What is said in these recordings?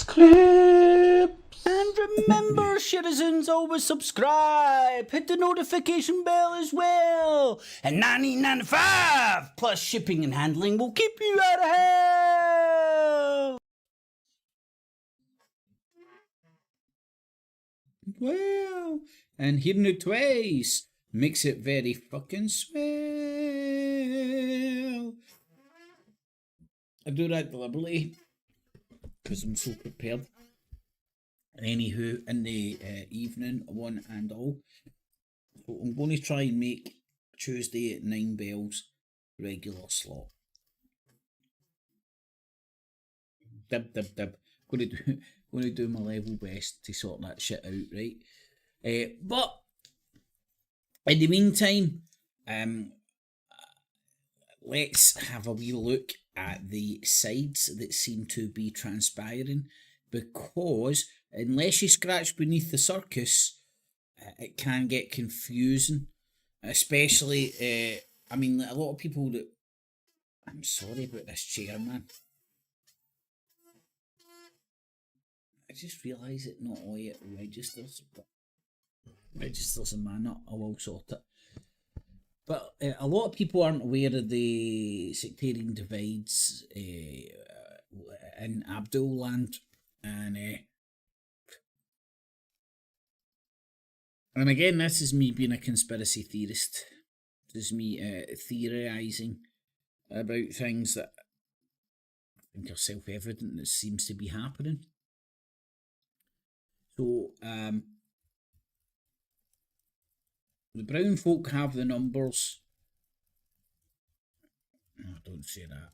Clips. And remember, citizens, always subscribe. Hit the notification bell as well. And $19.95 plus shipping and handling will keep you out of hell. Well, and hearing it twice makes it very fucking swell. I do that deliberately because I'm so prepared. Anywho, in the evening, one and all, so I'm going to try and make Tuesday at 9 bells regular slot. Dib. Going to do my level best to sort that shit out, right? But in the meantime, let's have a wee look at the sides that seem to be transpiring, because unless you scratch beneath the surface, it can get confusing. Especially, I mean, a lot of people that... I'm sorry about this chair, man. I just realised it not only it registers, but registers in manner, I will sort it. But a lot of people aren't aware of the sectarian divides in Abdul land, and again, this is me being a conspiracy theorist. This is me theorising about things that I think are self-evident that seems to be happening. So, the brown folk have the numbers. No, don't say that.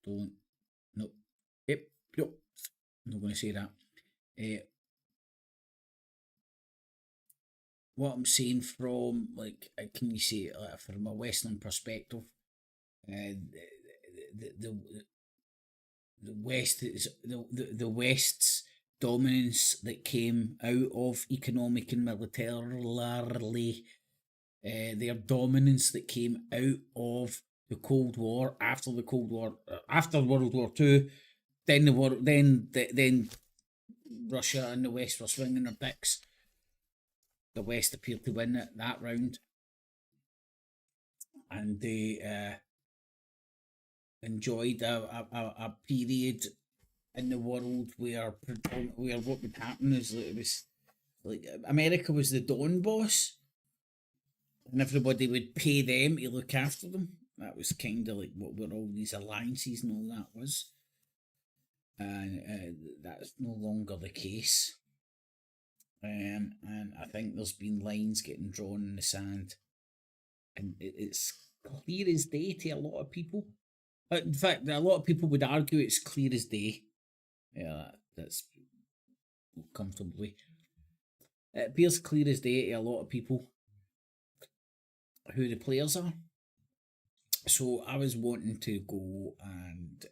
Don't. No. Yep. I'm not going to say that. What I'm saying from, like, can you say it from a Western perspective? The West is the West's dominance that came out of economic and militarily, their dominance that came out of the Cold War, after the Cold War, after World War II, then then Russia and the West were swinging their dicks. The West appeared to win that round, and they enjoyed a period in the world where what would happen is that it was like America was the Don boss, and everybody would pay them to look after them. That was kind of like what were all these alliances and all that was, and that's no longer the case. And I think there's been lines getting drawn in the sand, and it's clear as day to a lot of people. In fact, a lot of people would argue it's clear as day. Yeah, that's comfortably. It appears clear as day to a lot of people who the players are. So I was wanting to go and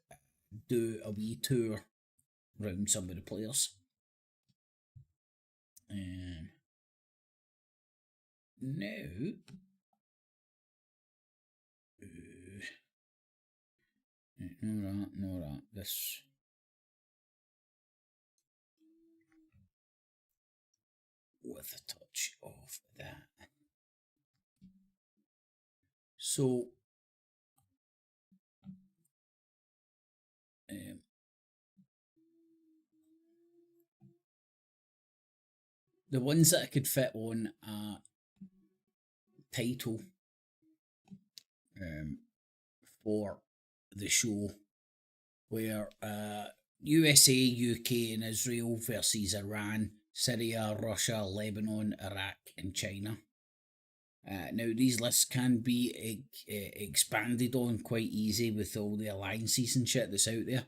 do a wee tour around some of the players. And now, no that, this. With a touch of that. So, the ones that I could fit on a title for the show were USA, UK and Israel versus Iran, Syria, Russia, Lebanon, Iraq and China. Now these lists can be expanded on quite easy with all the alliances and shit that's out there.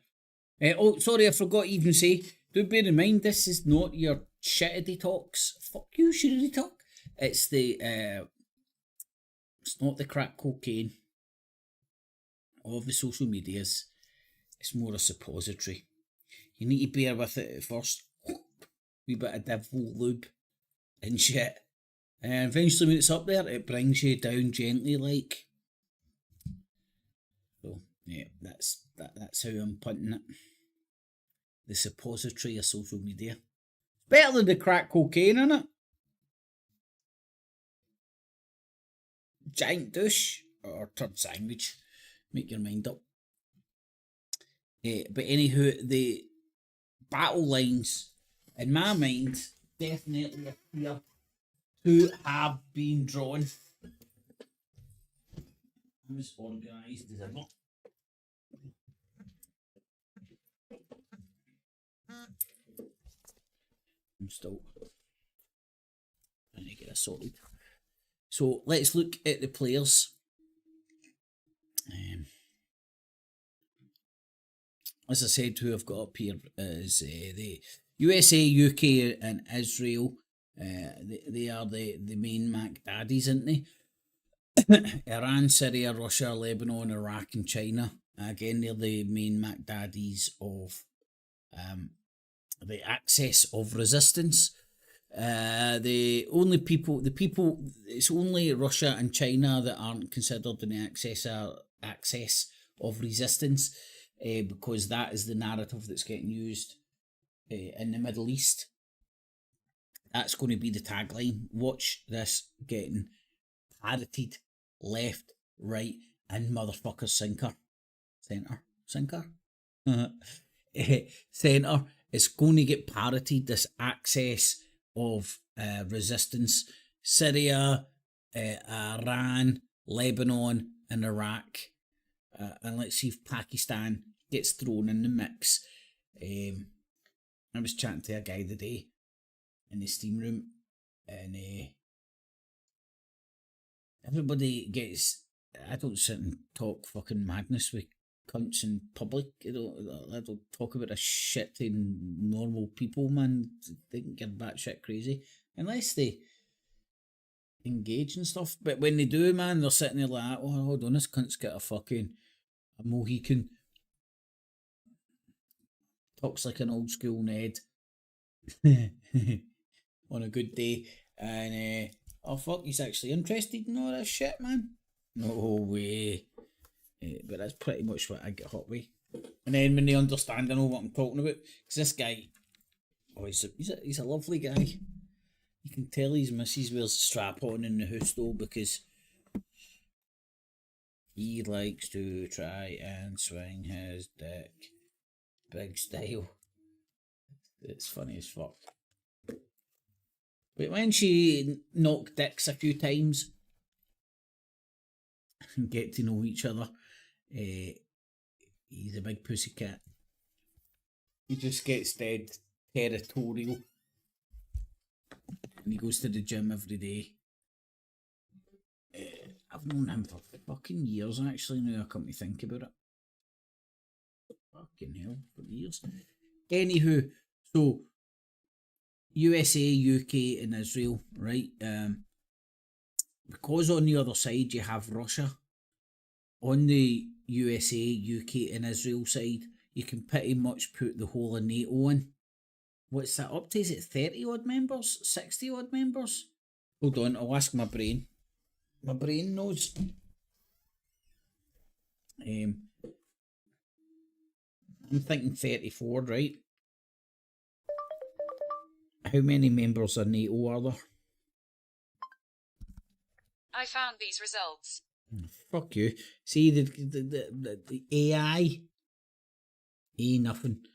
Oh, sorry, I forgot to even say, do bear in mind, this is not your shittity talks. Fuck you, shittity talk. It's the, it's not the crack cocaine of the social medias. It's more a suppository. You need to bear with it at first. Wee bit of devil lube and shit. And eventually when it's up there, it brings you down gently like. So Yeah, that's how I'm punting it. The suppository of social media. Better than the crack cocaine, innit? Giant douche or turd sandwich. Make your mind up. But anywho, the battle lines, in my mind, definitely appear to have been drawn. I'm as organised as ever. I'm still trying to get it sorted. So let's look at the players. As I said, who I've got up here is the USA, UK, and Israel. They are the main Mac daddies, aren't they? Iran, Syria, Russia, Lebanon, Iraq, and China. Again, they're the main Mac daddies of the axis of resistance. It's only Russia and China that aren't considered in the axis of resistance, because that is the narrative that's getting used in the Middle East. That's going to be the tagline. Watch this getting parroted left, right, and motherfucker sinker. Centre. Centre. It's going to get parroted, this axis of resistance. Syria, Iran, Lebanon, and Iraq. And let's see if Pakistan gets thrown in the mix. I was chatting to a guy today in the steam room, and everybody gets. I don't sit and talk fucking madness with cunts in public. I don't talk about a shit to normal people, man. They can get batshit crazy unless they engage and stuff. But when they do, man, they're sitting there like, oh, hold on, this cunt's got a Mohican. Talks like an old school Ned on a good day, and oh fuck, he's actually interested in all this shit, man. No way. But that's pretty much what I get hot with. And then when they understand, I know what I'm talking about. Because this guy, oh, he's a lovely guy. You can tell his missus wears a strap on in the house though, because he likes to try and swing his dick. Big style. It's funny as fuck. But when she knocked dicks a few times and get to know each other, he's a big pussycat. He just gets dead territorial. And he goes to the gym every day. I've known him for fucking years, actually, now I come to think about it. Fucking hell, for years. Anywho, so USA, UK, and Israel, right? Because on the other side you have Russia. On the USA, UK, and Israel side, you can pretty much put the whole of NATO in. What's that up to? Is it 30 odd members? 60 odd members? Hold on, I'll ask my brain. My brain knows. I'm thinking 34, right? How many members of NATO are there? I found these results. Fuck you. See, the AI? Nothing.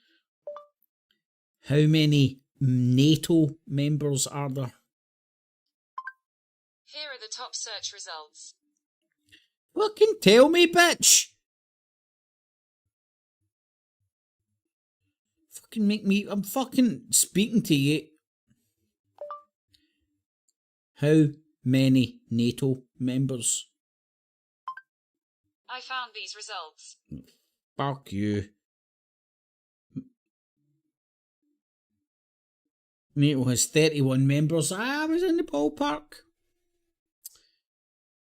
How many NATO members are there? Here are the top search results. Fucking tell me, bitch! Fucking make me... I'm fucking speaking to you. How many NATO members? I found these results. Fuck you. NATO has 31 members. I was in the ballpark.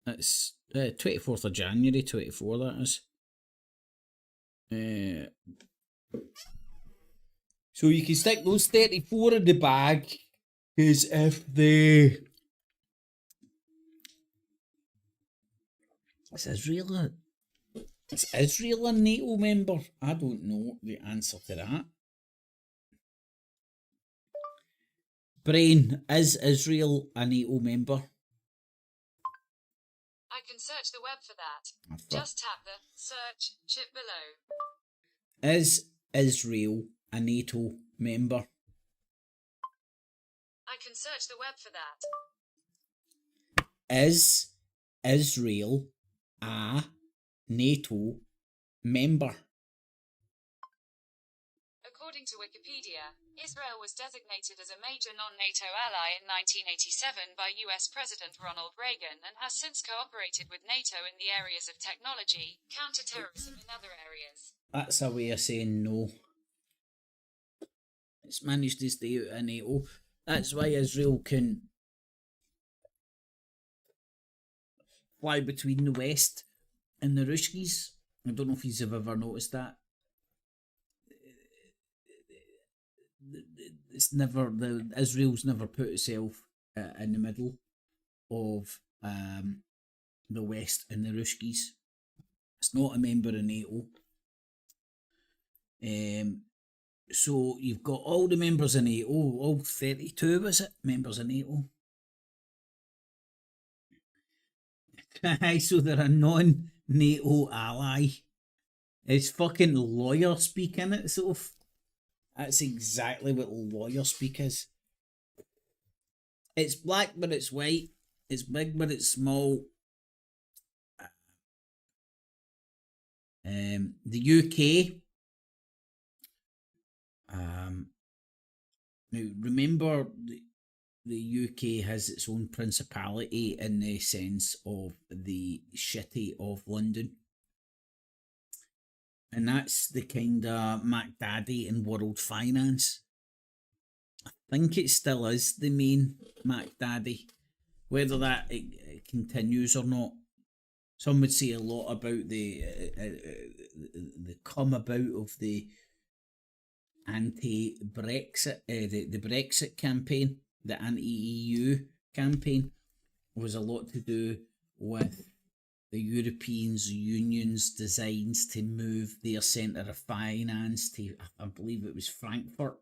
That's 24th of January, 24, that is. So you can stick those 34 in the bag, because if they... This is real. Is Israel a NATO member? I don't know the answer to that. Brain, is Israel a NATO member? I can search the web for that. Oh, Just tap the search chip below. Is Israel a NATO member? I can search the web for that. Is Israel a NATO member? According to Wikipedia, Israel was designated as a major non-NATO ally in 1987 by US President Ronald Reagan and has since cooperated with NATO in the areas of technology, counter-terrorism and other areas. That's a way of saying no. It's managed to stay out of NATO. That's why Israel can fly between the West and the Ruskies. I don't know if you've ever noticed that. It's never Israel's never put itself in the middle of the West and the Ruskies. It's not a member of NATO. So you've got all the members of NATO, all 32, was it? Members of NATO. So they're a non-NATO ally. It's fucking lawyer speak, innit? So that's exactly what lawyer speak is. It's black but it's white. It's big but it's small. The UK. Now remember the UK has its own principality in the sense of the city of London. And that's the kind of MacDaddy in world finance. I think it still is the main MacDaddy. Whether that it continues or not. Some would say a lot about the come about of the anti-Brexit, the Brexit campaign, the anti-EU campaign, was a lot to do with the European Union's designs to move their centre of finance to, I believe it was Frankfurt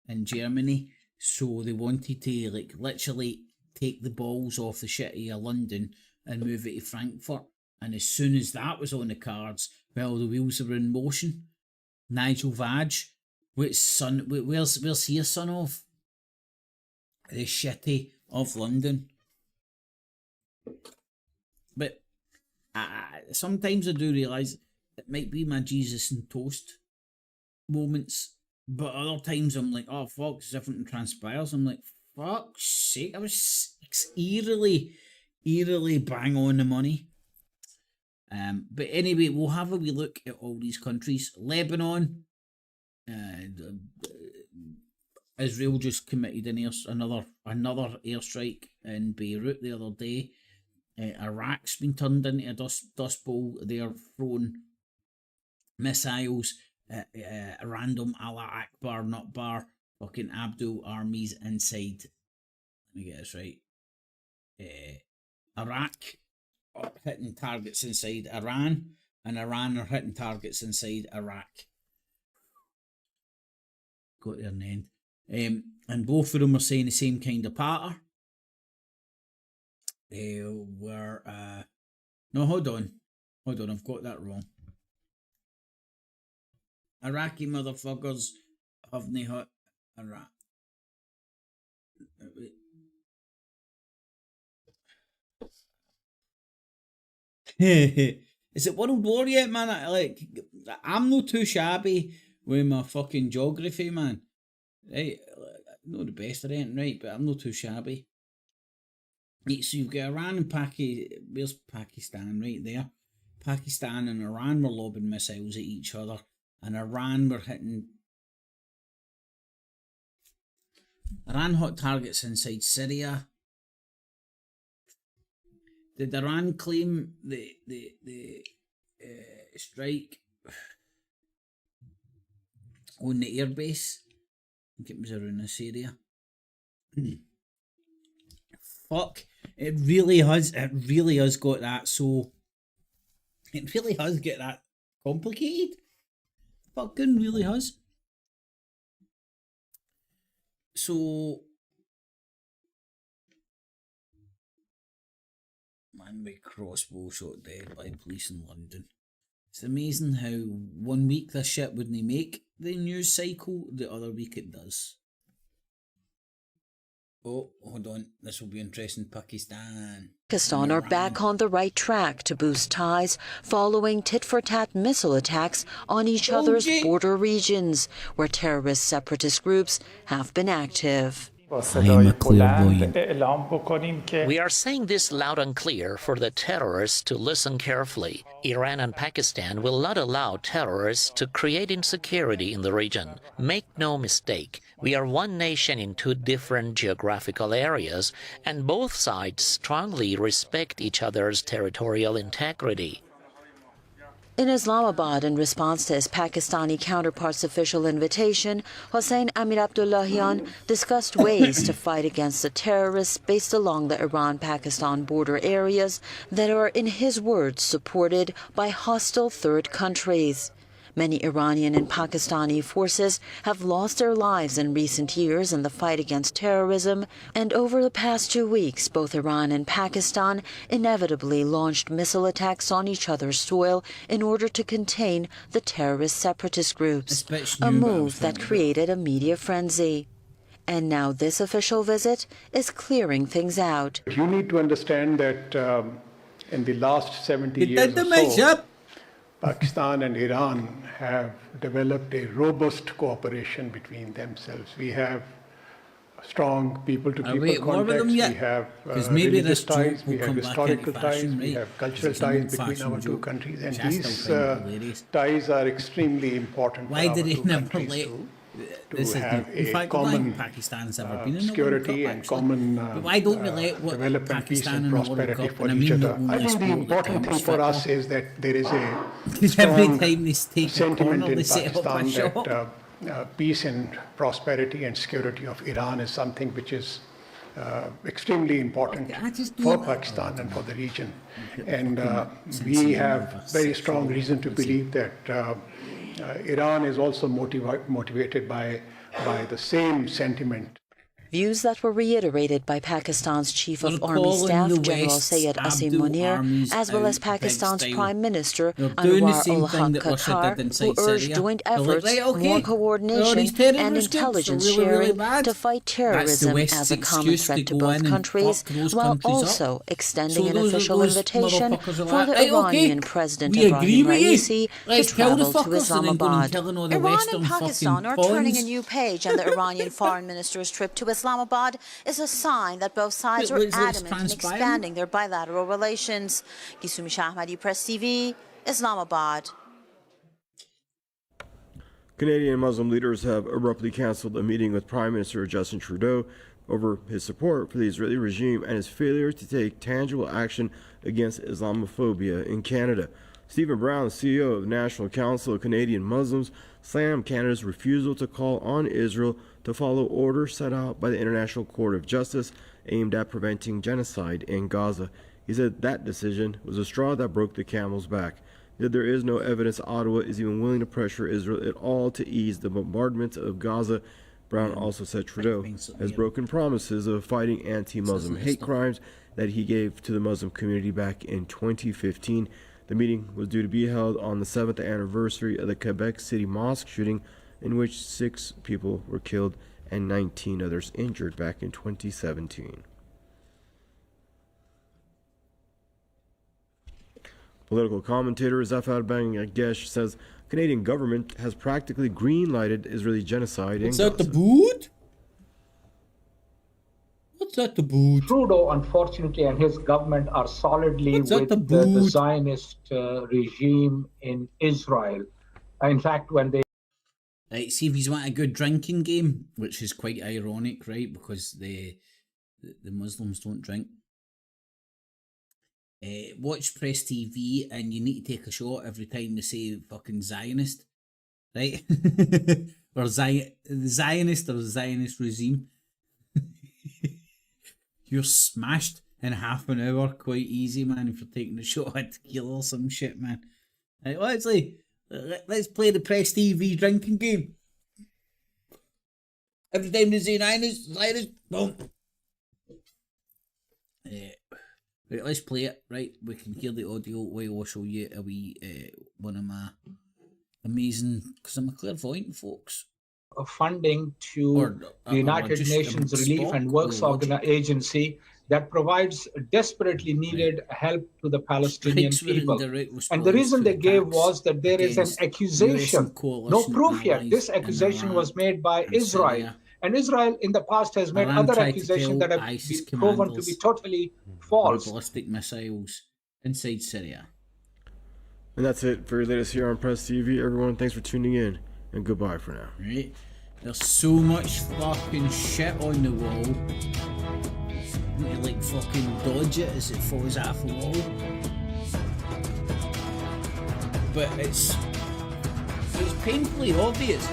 in Germany. So they wanted to like literally take the balls off the city of London and move it to Frankfurt. And as soon as that was on the cards, well, the wheels were in motion. Nigel Farage, which son? Where's he a son of? The city of London. But sometimes I do realise it might be my Jesus and toast moments, but other times I'm like, oh fuck, it's different and transpires. I'm like, fuck's sake, I was eerily bang on the money. But anyway, we'll have a wee look at all these countries. Lebanon, Israel just committed another airstrike in Beirut the other day. Iraq's been turned into a dust bowl. They're throwing missiles, random Allah Akbar, not bar, fucking Abdul armies inside. Let me get this right. Iraq are hitting targets inside Iran, and Iran are hitting targets inside Iraq. Got there in the end. And both of them are saying the same kind of patter. They were no, hold on, I've got that wrong. Iraqi motherfuckers haven't hit Iraq. Is it World War yet, man? I'm not too shabby with my fucking geography, man. Right, not the best or anything, right? But I'm not too shabby. Right, so you've got Iran and Pakistan. Where's Pakistan? Right there. Pakistan and Iran were lobbing missiles at each other, and Iran hot targets inside Syria. Did Iran claim the strike on the airbase? I think it was around this area. Fuck, it really has got that so It really has get that complicated. Fucking really has. So, man with crossbow shot dead by police in London. It's amazing how 1 week this shit wouldn't make the news cycle, the other week it does. Oh, hold on. This will be interesting. Pakistan Are back on the right track to boost ties following tit-for-tat missile attacks on each other's border regions, where terrorist separatist groups have been active. I'm a clairvoyant. We are saying this loud and clear for the terrorists to listen carefully. Iran and Pakistan will not allow terrorists to create insecurity in the region. Make no mistake, we are one nation in two different geographical areas, and both sides strongly respect each other's territorial integrity. In Islamabad, in response to his Pakistani counterpart's official invitation, Hossein Amir Abdullahian discussed ways to fight against the terrorists based along the Iran-Pakistan border areas that are, in his words, supported by hostile third countries. Many Iranian and Pakistani forces have lost their lives in recent years in the fight against terrorism, and over the past 2 weeks, both Iran and Pakistan inevitably launched missile attacks on each other's soil in order to contain the terrorist separatist groups, a move that created a media frenzy. And now this official visit is clearing things out. You need to understand that in the last 70 years or so, Pakistan and Iran have developed a robust cooperation between themselves. We have strong people-to-people contacts, we have religious ties, we have historical ties, we have cultural ties between our two countries, and these ties are extremely important for our two countries to have a common security and common development, peace and prosperity for each other. I think the important thing for us is that there is a strong sentiment in Pakistan that peace and prosperity and security of Iran is something which is extremely important for Pakistan and for the region. And we have very strong reason to believe that Iran is also motivated by the same sentiment. Views that were reiterated by Pakistan's Chief of Army Staff, General Syed Asim Munir, as well as Pakistan's Prime Minister, Anwar ul-Haq Khattar, who urged joint efforts, more coordination and intelligence sharing to fight terrorism as a common threat to both countries, while also extending an official invitation for the Iranian President Ibrahim Raisi to travel to Islamabad. Iran and Pakistan are turning a new page, and the Iranian Foreign Minister's trip to Islamabad is a sign that both sides are adamant in expanding their bilateral relations. Gisumi Shahmadi, Press TV, Islamabad. Canadian Muslim leaders have abruptly cancelled a meeting with Prime Minister Justin Trudeau over his support for the Israeli regime and his failure to take tangible action against Islamophobia in Canada. Stephen Brown, CEO of the National Council of Canadian Muslims, slammed Canada's refusal to call on Israel to follow orders set out by the International Court of Justice aimed at preventing genocide in Gaza. He said that decision was a straw that broke the camel's back. He said there is no evidence Ottawa is even willing to pressure Israel at all to ease the bombardment of Gaza. Brown also said Trudeau has broken promises of fighting anti-Muslim hate crimes that he gave to the Muslim community back in 2015. The meeting was due to be held on the 7th anniversary of the Quebec City mosque shooting, in which 6 people were killed and 19 others injured back in 2017. Political commentator Zafar Bangladesh says Canadian government has practically green-lighted Israeli genocide in Gaza. Is that the boot? What's that the boot? Trudeau, unfortunately, and his government are solidly with the Zionist regime in Israel. In fact, when they... Right, see if he's want a good drinking game, which is quite ironic, right? Because the Muslims don't drink. Watch Press TV and you need to take a shot every time they say fucking Zionist, right? Or Zionist or Zionist regime. You're smashed. in half an hour, quite easy, man, if you're taking a shot at tequila or some shit, man. Right, let's play the Press TV drinking game. Every time they say Linus, boom. Right, let's play it. Right, we can hear the audio while I'll show you a wee one of my amazing, because I'm a clairvoyant, folks. Funding to the United Nations Relief and Works Agency that provides desperately needed help to the Palestinian people. And the reason they gave was that there is an accusation, no proof yet. This accusation was made by Israel. And Israel in the past has made other accusations that have been proven to be totally false. Ballistic missiles inside Syria. And that's it for your latest here on Press TV. Everyone, thanks for tuning in, and goodbye for now. Right. There's so much fucking shit on the wall. You like fucking dodge it as it falls off the wall. But it's painfully obvious.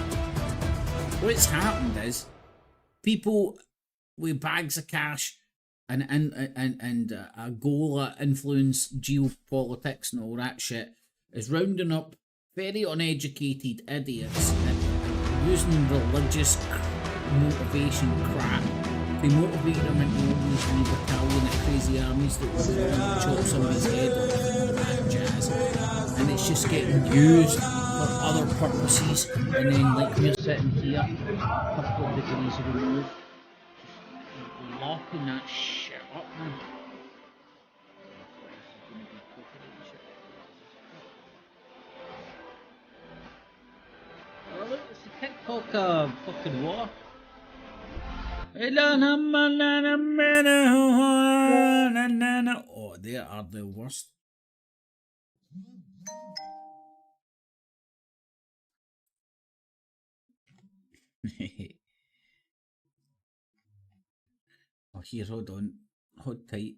What's happened is people with bags of cash and a goal at influence geopolitics and all that shit is rounding up very uneducated idiots and using religious motivation crap to motivate them into all these wee battalion of crazy armies that will chop somebody's head off and all that jazz. And it's just getting used for other purposes, and then like we're sitting here, a couple of degrees removed, just locking that shit up, man. Oh look, it's a TikTok fucking war. Oh, they are the worst. Oh, here, hold on. Hold tight.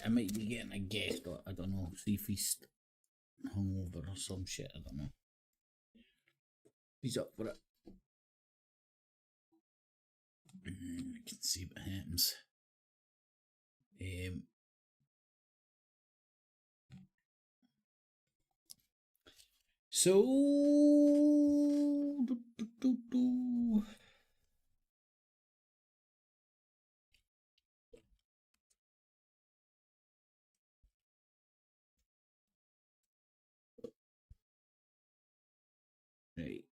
I might be getting a guest, or I don't know, see if he's hungover or some shit, I don't know. He's up for it. I can see what happens. Right.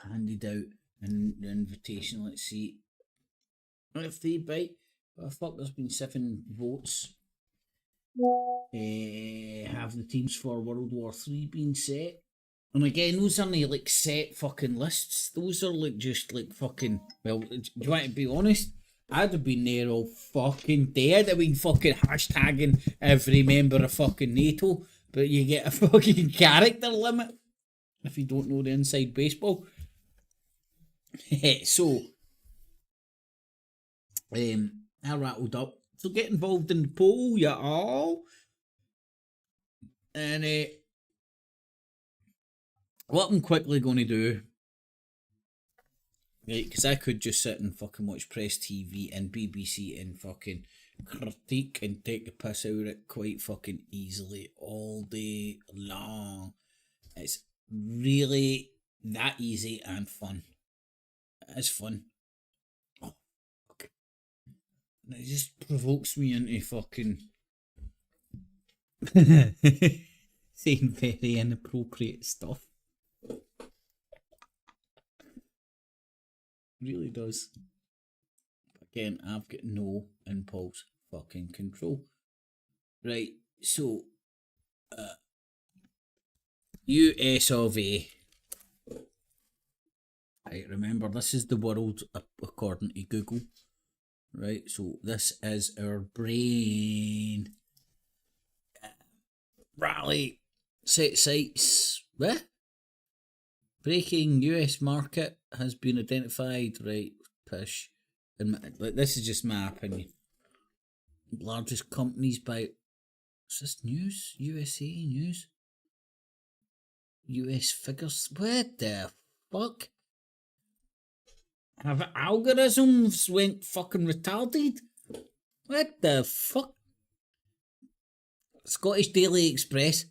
I've handed out an invitation. Let's see if they bite. Oh fuck, there's been 7 votes. Have the teams for World War III been set? And again, those aren't like set fucking lists. Those are like just like fucking, well, do you want to be honest? I'd have been there all fucking dead. I've been fucking hashtagging every member of fucking NATO. But you get a fucking character limit if you don't know the inside baseball. So, I rattled up. So get involved in the poll, you all. And what I'm quickly going to do, right, because I could just sit and fucking watch Press TV and BBC and fucking critique and take the piss out of it quite fucking easily all day long. It's really that easy and fun. It's fun. Oh, okay. And it just provokes me into fucking saying very inappropriate stuff. Really does. Again, I've got no impulse fucking control. Right, so US of A. Right, remember this is the world according to Google. Right, so this is our brain. Rally. Set sites. What? Breaking US market has been identified. Right, pish. And this is just my opinion. Largest companies by... Is this news? USA news? US figures? What the fuck? Have algorithms went fucking retarded? What the fuck? Scottish Daily Express.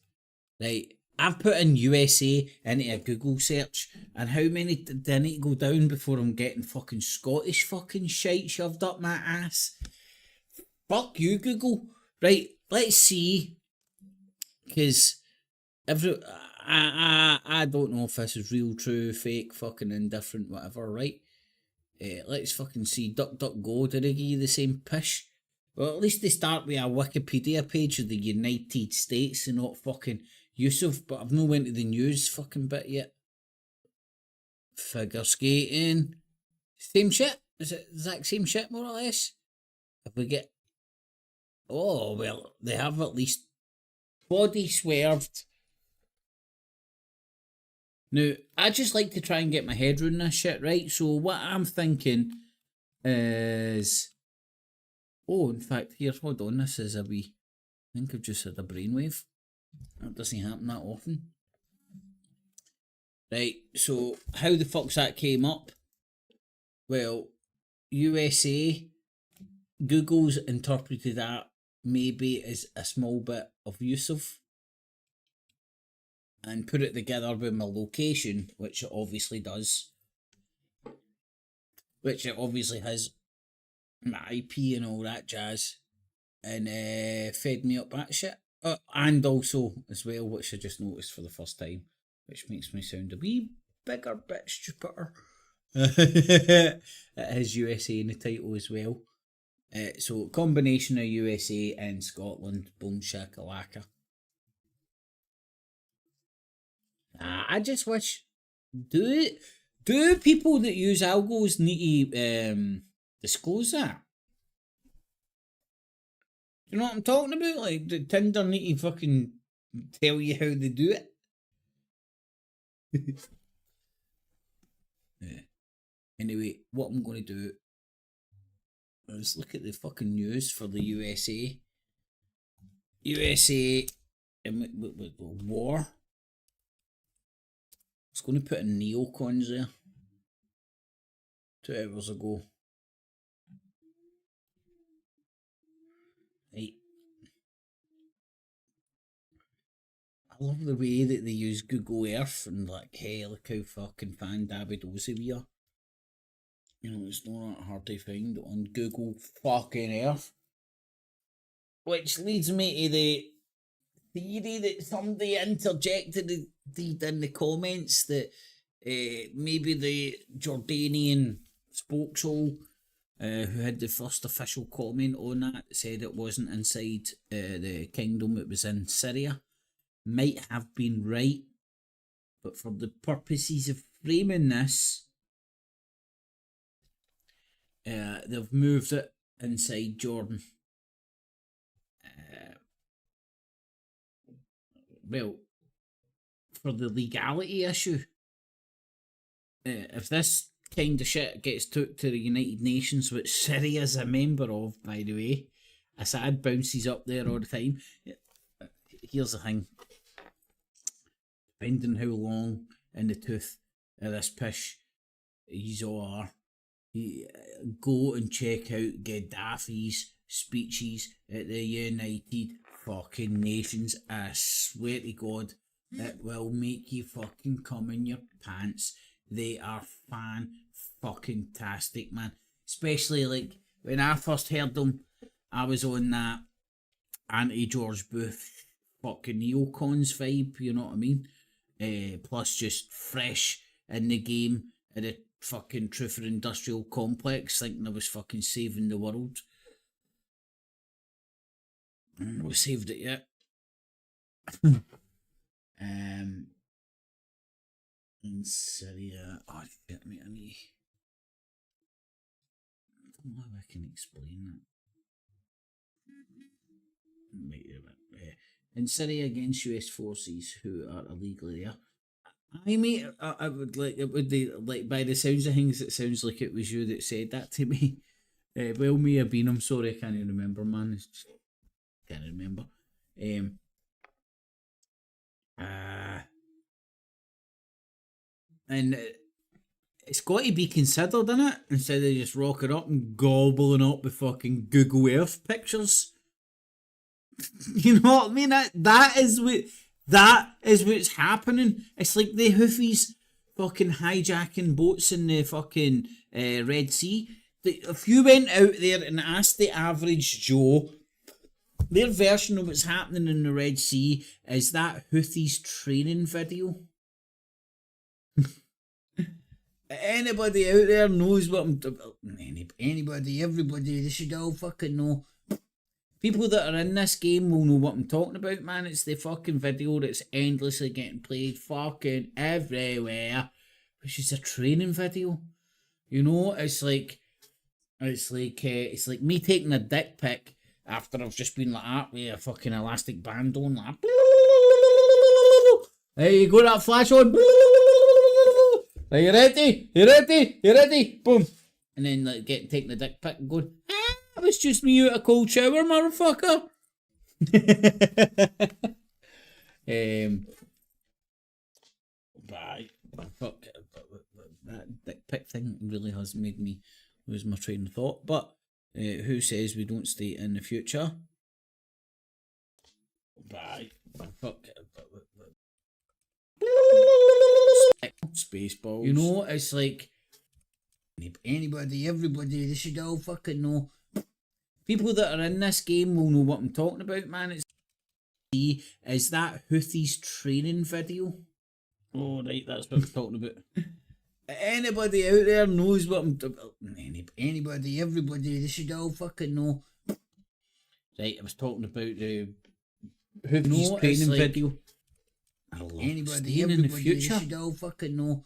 Right, I've put in USA into a Google search, and how many did I need to go down before I'm getting fucking Scottish fucking shite shoved up my ass? Fuck you, Google. Right, let's see. Because I don't know if this is real, true, fake, fucking indifferent, whatever, right? Let's fucking see. DuckDuckGo, did they give you the same pish? Well, at least they start with a Wikipedia page of the United States and not fucking Yusuf, but I've not went to the news fucking bit yet. Figure skating. Same shit? Is it the exact same shit, more or less? If we get... Oh, well, they have at least body swerved. Now, I just like to try and get my head around this shit, right? So what I'm thinking is... Oh, in fact, here, hold on, this is a wee... I think I've just had a brainwave. That doesn't happen that often. Right, so how the fuck's that came up? Well, USA, Google's interpreted that maybe as a small bit of Yusuf and put it together with my location, which it obviously does. Which it obviously has my IP and all that jazz. And fed me up that shit. And also, as well, which I just noticed for the first time, which makes me sound a wee bigger bit stupider. It has USA in the title as well. So, combination of USA and Scotland. Boom shakalaka. I just wish... Do people that use algos need to disclose that? You know what I'm talking about? Like, the Tinder need to fucking tell you how they do it. Yeah. Anyway, what I'm going to do is look at the fucking news for the USA. USA with war. I was going to put in neocons there 2 hours ago. Right. I love the way that they use Google Earth and like, hey, look how fucking fan-dabby-dozy we are. You know, it's not that hard to find on Google fucking Earth. Which leads me to the theory that somebody interjected in the comments that maybe the Jordanian spokeshole who had the first official comment on that said it wasn't inside the kingdom, it was in Syria, might have been right, but for the purposes of framing this, they've moved it inside Jordan. Well, for the legality issue, if this kind of shit gets took to the United Nations, which Syria's a member of, by the way, Assad bounces up there all the time. Here's the thing. Depending how long in the tooth of this pish he's all are, go and check out Gaddafi's speeches at the United fucking Nations. I swear to God, it will make you fucking come in your pants. They are fan-fucking-tastic, man. Especially, like, when I first heard them, I was on that anti-George Bush fucking neocons vibe, you know what I mean? Plus just fresh in the game at the fucking Truther Industrial Complex, thinking I was fucking saving the world. We saved it yet. In Syria, oh shit, mate, I need don't know how I can explain that. In Syria against US forces who are illegally there. I mean, I would like it would be like by the sounds of things, it sounds like it was you that said that to me. Well, may have been. I'm sorry, I can't even remember, man. Can't remember. And it's got to be considered, innit? Instead of just rocking up and gobbling up with fucking Google Earth pictures. You know what I mean? That is what's happening. It's like the Houthis fucking hijacking boats in the fucking Red Sea. If you went out there and asked the average Joe, their version of what's happening in the Red Sea is that Houthis training video. Anybody out there knows what I'm anybody, everybody, they should all fucking know. People that are in this game will know what I'm talking about, man. It's the fucking video that's endlessly getting played fucking everywhere, which is a training video. You know, it's like me taking a dick pic after I've just been like that with a fucking elastic band on, like. There you go, that flash on. Are you ready? You ready? You ready? Boom. And then like taking the dick pic and going, it was just me out a cold shower, motherfucker. Fuck, that dick pic thing really has made me lose my train of thought. But who says we don't stay in the future? Fuck. Spaceballs. You know, it's like anybody, everybody, they should all fucking know. People that are in this game will know what I'm talking about, man. Is that Houthis training video? Oh, right, that's what I'm talking about. Anybody out there knows what I'm talking about. Anybody, everybody, they should all fucking know. Right, I was talking about the Houthis training video. Anybody, everybody, in the future, they should all fucking know.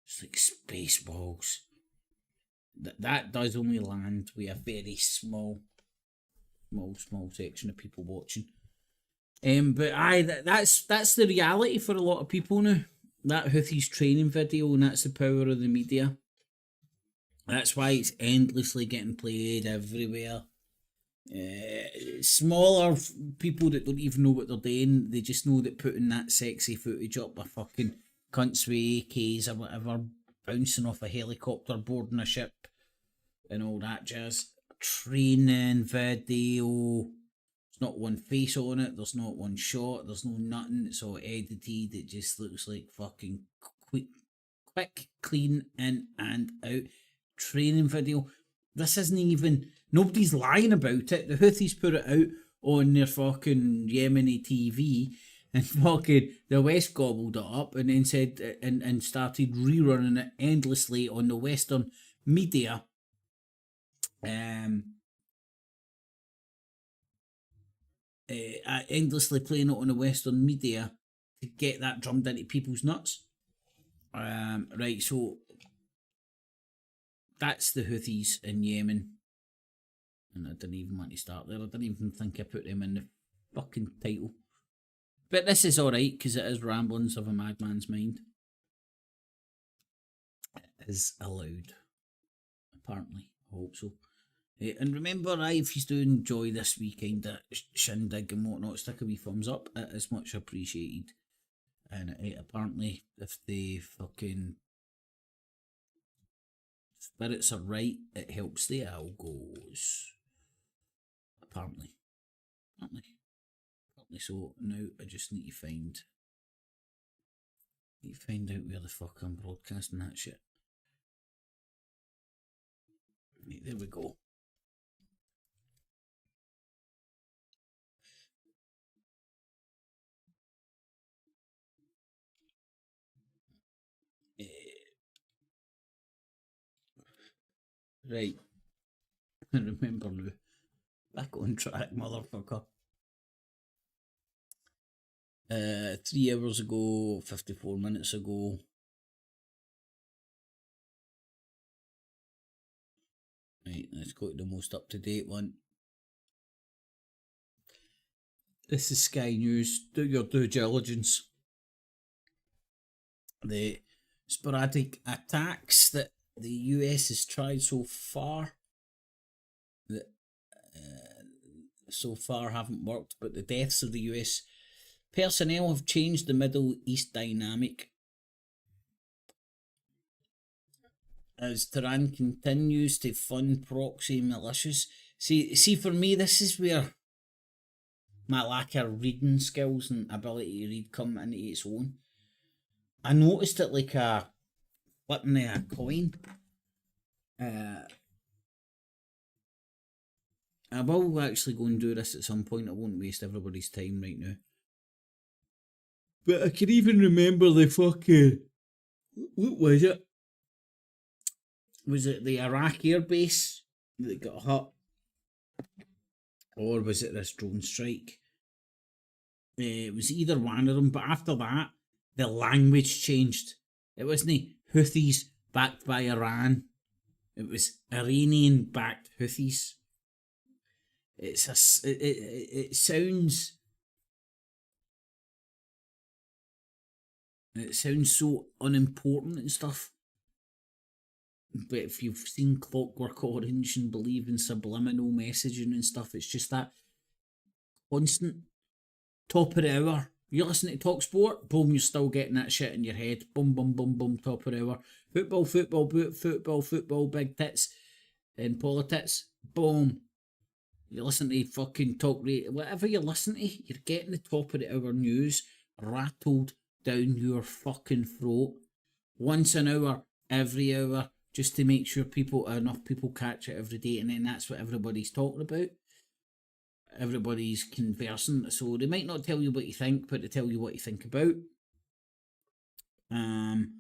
It's like Spaceballs. That does only land with a very small section of people watching. But that's the reality for a lot of people now. That Houthis training video, and that's the power of the media. That's why it's endlessly getting played everywhere. Smaller people that don't even know what they're doing, they just know that putting that sexy footage up with fucking cunts with AKs or whatever, bouncing off a helicopter, boarding a ship, and all that jazz. Training video. There's not one face on it, there's not one shot, there's no nothing, it's all edited, it just looks like fucking quick, clean, in and out. Training video. This isn't even, nobody's lying about it. The Houthis put it out on their fucking Yemeni TV, and fucking the West gobbled it up and then said and started rerunning it endlessly on the Western media. Endlessly playing it on the Western media to get that drummed into people's nuts. Right, so that's the Houthis in Yemen. And I didn't even want to start there. I didn't even think I put them in the fucking title. But this is alright, because it is Ramblings of a Madman's Mind. It is allowed. Apparently. I hope so. And remember, if you do enjoy this weekend at shindig and whatnot, stick a wee thumbs up. It is much appreciated. And apparently, if the fucking spirits are right, it helps the algos. Apparently. So now I just need to find out where the fuck I'm broadcasting that shit. Right, there we go. Right. I remember now. Back on track, motherfucker. 3 hours ago, 54 minutes ago. Let's go to the most up-to-date one. This is Sky News. Do your due diligence. The sporadic attacks that the US has tried so far that so far haven't worked, but the deaths of the US personnel have changed the Middle East dynamic as Tehran continues to fund proxy militias. See, for me, this is where my lack of reading skills and ability to read come into its own. I noticed it like a flipping a coin. I will actually go and do this at some point. I won't waste everybody's time right now. But I can even remember the fucking... What was it? Was it the Iraq air base that got hit? Or was it this drone strike? It was either one of them, but after that, the language changed. It wasn't Houthis backed by Iran. It was Iranian backed Houthis. It sounds... It sounds so unimportant and stuff. But if you've seen Clockwork Orange and believe in subliminal messaging and stuff, it's just that constant top of the hour. You're listening to Talk Sport, boom, you're still getting that shit in your head. Boom, boom, boom, boom, top of the hour. Football, big tits and politics. Boom. You listen to fucking talk radio, whatever you listen to, you're getting the top of the hour news rattled down your fucking throat. Once an hour, every hour, just to make sure enough people catch it every day, and then that's what everybody's talking about. Everybody's conversing, so they might not tell you what you think, but they tell you what you think about. And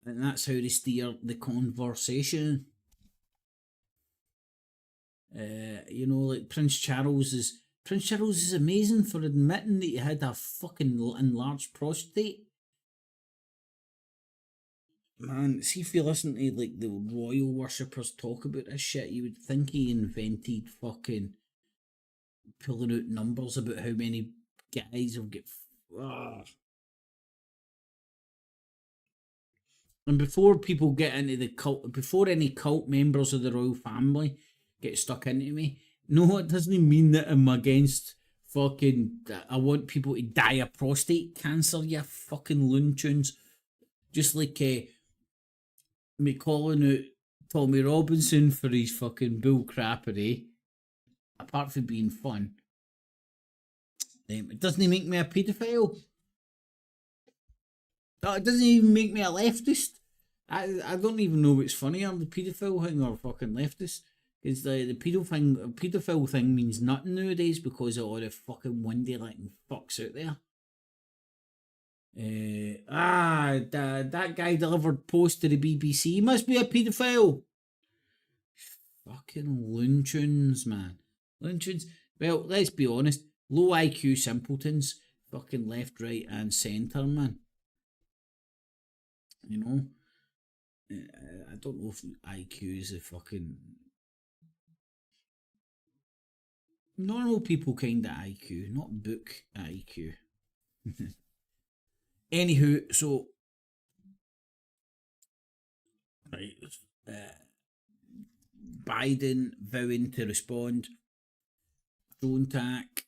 that's how they steer the conversation. Like Prince Charles is amazing for admitting that he had a fucking enlarged prostate. Man, see if you listen to like the royal worshippers talk about this shit, you would think he invented fucking pulling out numbers about how many guys have got. And before people get into the cult, before any cult members of the royal family get stuck into me, no, it doesn't mean that I'm against fucking. I want people to die of prostate cancer, you fucking loon tunes. Just like me calling out Tommy Robinson for his fucking bull crappery, apart from being fun, it doesn't make me a paedophile. No, it doesn't even make me a leftist. I don't even know what's funnier, the paedophile thing or fucking leftist. Because the paedophile thing means nothing nowadays because of all the fucking windy letting fucks out there. That guy delivered post to the BBC. He must be a paedophile. Fucking loon tunes, man. Loon tunes. Well, let's be honest. Low IQ simpletons. Fucking left, right, and centre, man. You know? I don't know if IQ is a fucking... Normal people kind of IQ, not book IQ. Anywho, so... Right. Biden vowing to respond. Drone attack.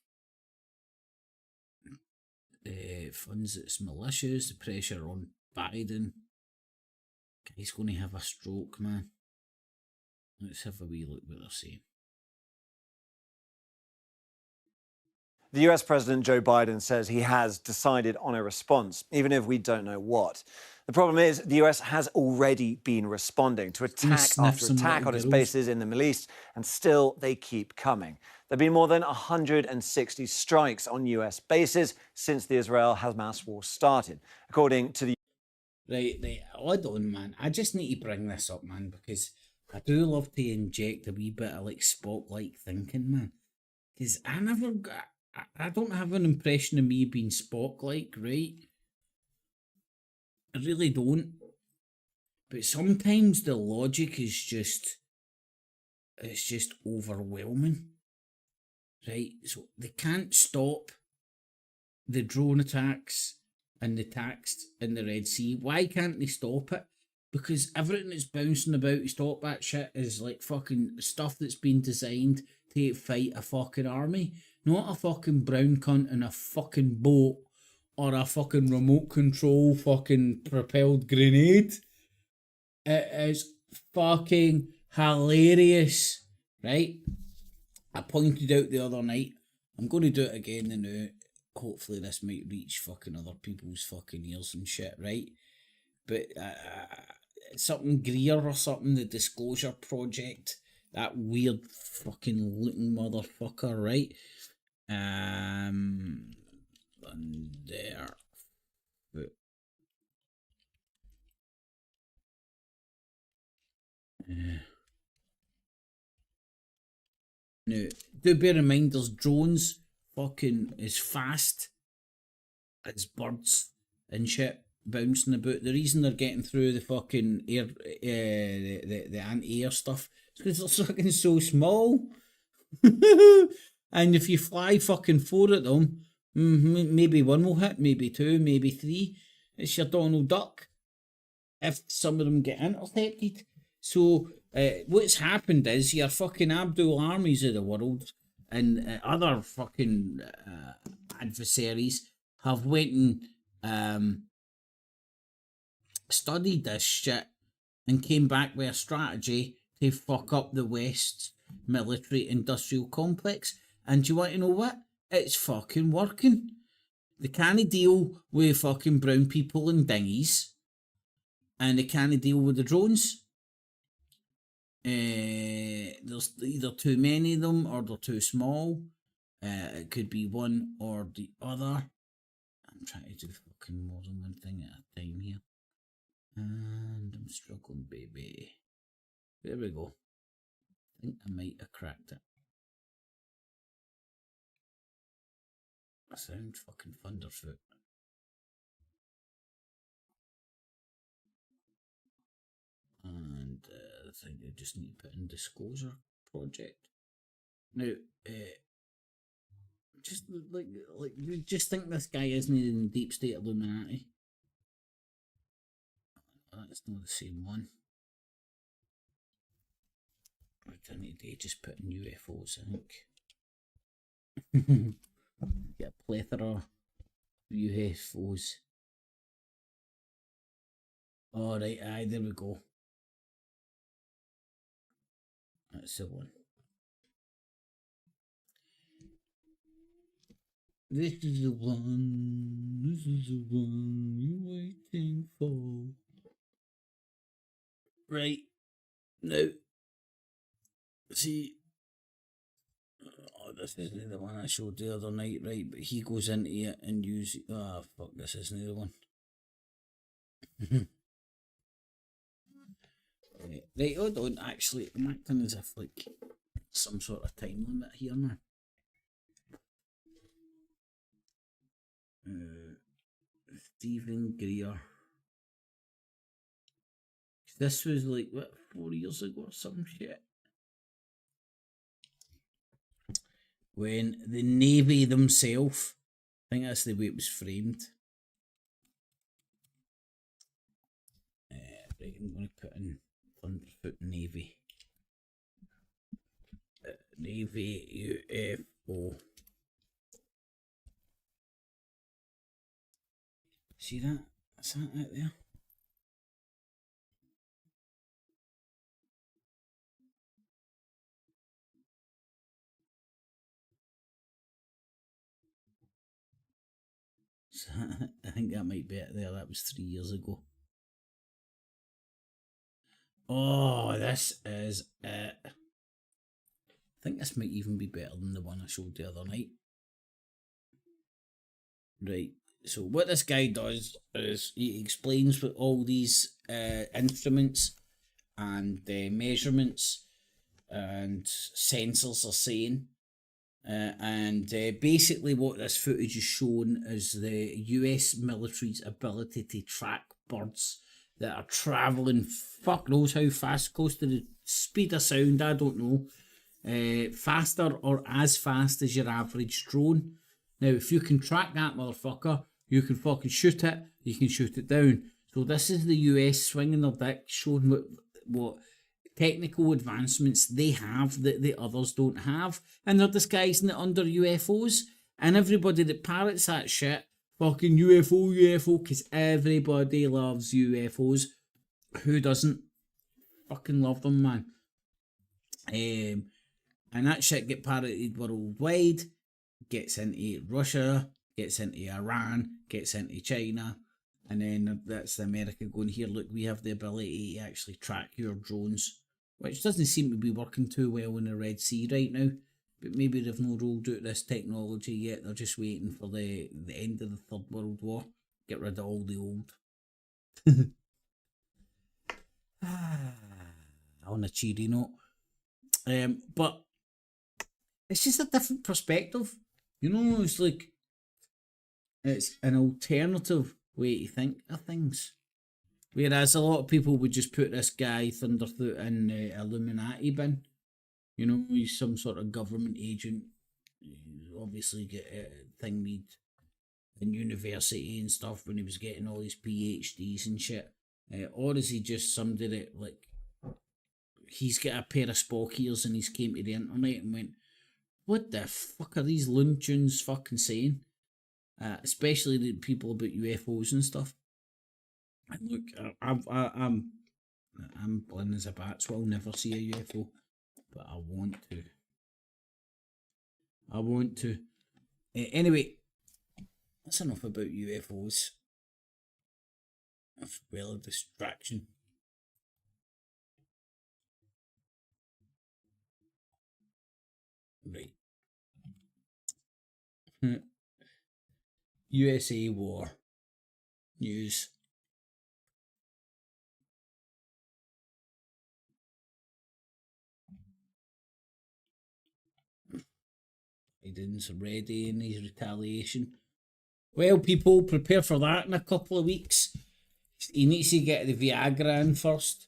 Funds its militias. The pressure on Biden. Guy's going to have a stroke, man. Let's have a wee look what they're saying. The US President Joe Biden says he has decided on a response, even if we don't know what. The problem is the US has already been responding to attack after attack on its bases in the Middle East, and still they keep coming. There have been more than 160 strikes on US bases since the Israel-Hamas war started, according to the... Right, hold on, man. I just need to bring this up, man, because I do love to inject a wee bit of, like, Spock-like thinking, man. Because I don't have an impression of me being Spock-like, right? I really don't. But sometimes the logic is just it's just overwhelming. Right? So they can't stop the drone attacks and the attacks in the Red Sea. Why can't they stop it? Because everything that's bouncing about to stop that shit is like fucking stuff that's been designed to fight a fucking army. Not a fucking brown cunt in a fucking boat or a fucking remote control fucking propelled grenade. It is fucking hilarious, right? I pointed out the other night. I'm going to do it again now. Hopefully this might reach fucking other people's fucking ears and shit, right? But something Greer or something, the Disclosure Project, that weird fucking looking motherfucker, right? And there. But, now, do bear in mind there's drones fucking as fast as birds and shit bouncing about. The reason they're getting through the fucking air, the anti-air stuff is because they're fucking so small. And if you fly fucking 4 at them, maybe one will hit, maybe 2, maybe 3. It's your Donald Duck. If some of them get intercepted. So what's happened is your fucking Abdul armies of the world and other fucking adversaries have went and studied this shit and came back with a strategy to fuck up the West's military industrial complex. And do you want to know what? It's fucking working. They can't deal with fucking brown people in dinghies, and they can't deal with the drones. There's either too many of them or they're too small. It could be one or the other. I'm trying to do fucking more than one thing at a time here. And I'm struggling, baby. There we go. I think I might have cracked it. I sound fucking thunderfoot. And I think I just need to put in Disclosure Project. Now, just like you just think this guy isn't in the deep state Illuminati. That's not the same one. I need to just put in UFOs, I think. Get a plethora of UFOs. Alright, aye, there we go. That's the one. This is the one. This is the one you're waiting for. Right. Now, see, this isn't the one I showed the other night, right? But he goes into it and uses. Oh, fuck, this isn't the one. Right, hold on. Actually, I'm acting as if like some sort of time limit here now. Stephen Greer. This was like, what, 4 years ago or some shit? When the Navy themselves, I think that's the way it was framed. Right, I'm going to put in Thunderfoot Navy. Navy UFO. See that? That's that out there. So, I think that might be it there. That was 3 years ago. Oh, this is it. I think this might even be better than the one I showed the other night. Right. So what this guy does is he explains what all these instruments and measurements and sensors are saying. And basically what this footage is showing is the US military's ability to track birds that are travelling fuck knows how fast, close to the speed of sound, I don't know, faster or as fast as your average drone. Now, if you can track that motherfucker, you can fucking shoot it, you can shoot it down. So this is the US swinging their dick, showing what technical advancements they have that the others don't have, and they're disguising it under UFOs, and everybody that parrots that shit, fucking UFO, because everybody loves UFOs. Who doesn't? Fucking love them, man. And that shit get parroted worldwide, gets into Russia, gets into Iran, gets into China, and then that's the America going, here, look, we have the ability to actually track your drones, which doesn't seem to be working too well in the Red Sea right now, but maybe they've not rolled out this technology yet. They're just waiting for the end of the Third World War, get rid of all the old. On a cheery note. But it's just a different perspective. You know, it's like, it's an alternative way to think of things. Whereas a lot of people would just put this guy Thunderfoot in the Illuminati bin. You know, he's some sort of government agent. He obviously get a thing made in university and stuff when he was getting all his PhDs and shit. Or is he just somebody that, like, he's got a pair of Spock ears and he's came to the internet and went, what the fuck are these luncheons fucking saying? Especially the people about UFOs and stuff. And look, I'm blind as a bat, so I'll never see a UFO, but I want to. Anyway, that's enough about UFOs. That's well a distraction. Right. USA war news. Biden's ready in his retaliation. Well, people, prepare for that in a couple of weeks. He needs to get the Viagra in first.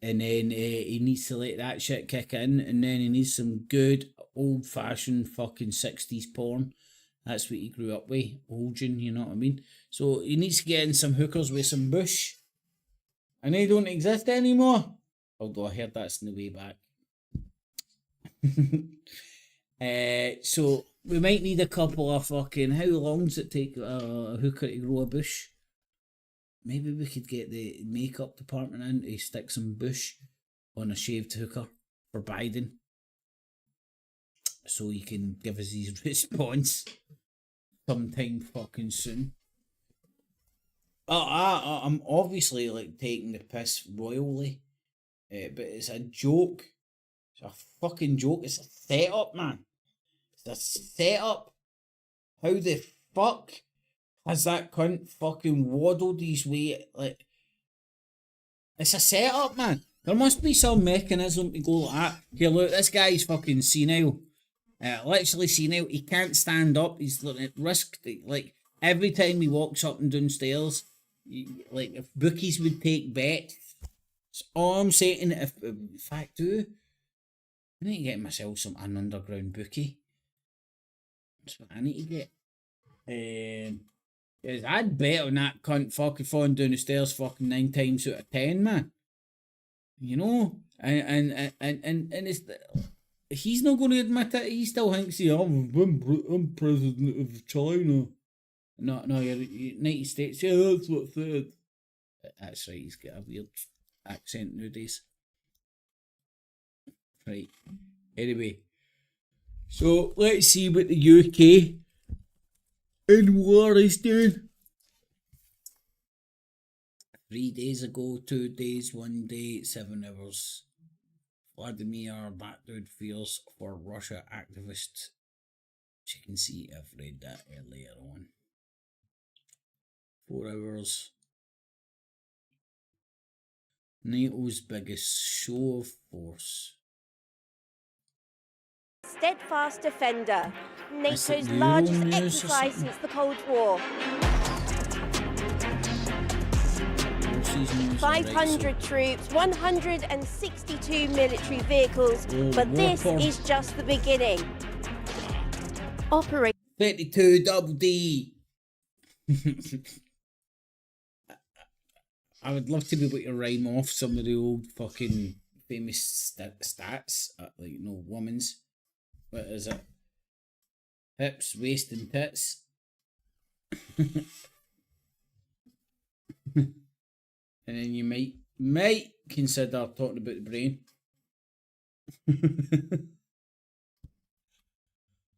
And then he needs to let that shit kick in. And then he needs some good old-fashioned fucking 60s porn. That's what he grew up with. Olgin, you know what I mean? So he needs to get in some hookers with some bush. And they don't exist anymore. Although I heard that's in the way back. So we might need a couple of fucking... How long does it take a hooker to grow a bush? Maybe we could get the makeup department in to stick some bush on a shaved hooker for Biden. So he can give us his response sometime fucking soon. I'm obviously like taking the piss royally. But it's a joke. It's a fucking joke. It's a setup, man. It's a setup. How the fuck has that cunt fucking waddled his way? Like, it's a setup, man. There must be some mechanism to go like that. Here, look, this guy's fucking senile. Literally senile. He can't stand up. He's at risk. Like, every time he walks up and down stairs, like, if bookies would take bets. That's all I'm saying. If, in fact, I need to get myself an underground bookie. That's what I need to get. I'd bet on that cunt fucking falling down the stairs fucking 9 times out of 10, man. You know? And it's... He's not going to admit it. He still thinks, I'm president of China. No, you're United States. Yeah, that's what I said. That's right, he's got a weird accent nowadays. Right. Anyway. So, let's see what the UK in war is doing. 3 days ago, 2 days, 1 day, 7 hours. Vladimir backed out fears for Russia activists. As you can see, I've read that earlier on. 4 hours. NATO's biggest show of force. Steadfast defender. NATO's largest exercise since the Cold War. 500 troops, 162 military vehicles, but this is just the beginning. Operation 32 double D. I would love to be able to rhyme off some of the old fucking famous stats, like, you know, women's. What is it? Hips, waist, and tits. And then you might consider talking about the brain.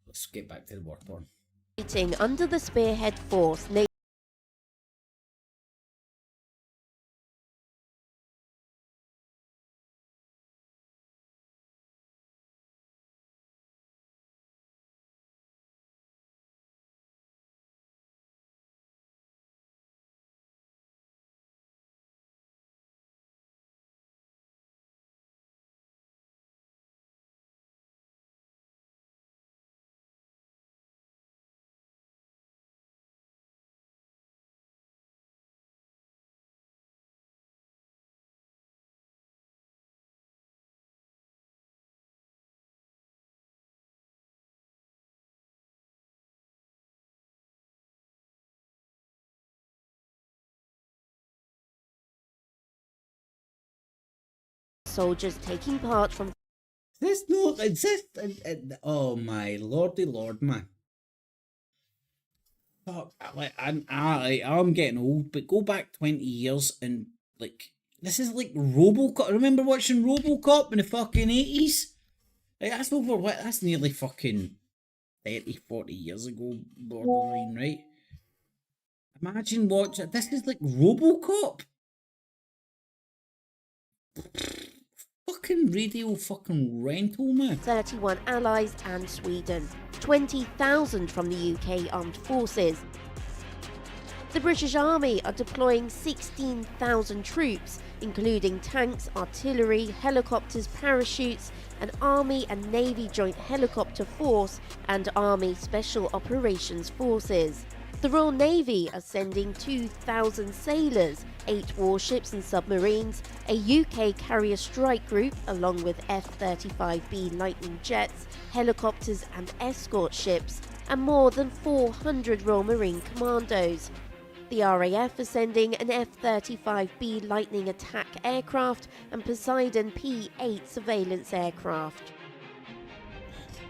Let's get back to the war porn. Under the Spearhead Force, soldiers taking part from This no, it's this. Oh my lordy lord, man. Fuck, I'm getting old, but go back 20 years and, like, this is like RoboCop. I remember watching RoboCop in the fucking 80s. Like, that's over what? That's nearly fucking 30, 40 years ago, borderline, right? Imagine watching. This is like RoboCop. Fucking radio fucking rental, man. 31 allies and Sweden, 20,000 from the UK Armed Forces. The British Army are deploying 16,000 troops, including tanks, artillery, helicopters, parachutes, an Army and Navy Joint Helicopter Force, and Army Special Operations Forces. The Royal Navy are sending 2,000 sailors, 8 warships and submarines, a UK carrier strike group along with F-35B Lightning jets, helicopters and escort ships, and more than 400 Royal Marine Commandos. The RAF are sending an F-35B Lightning attack aircraft and Poseidon P-8 surveillance aircraft.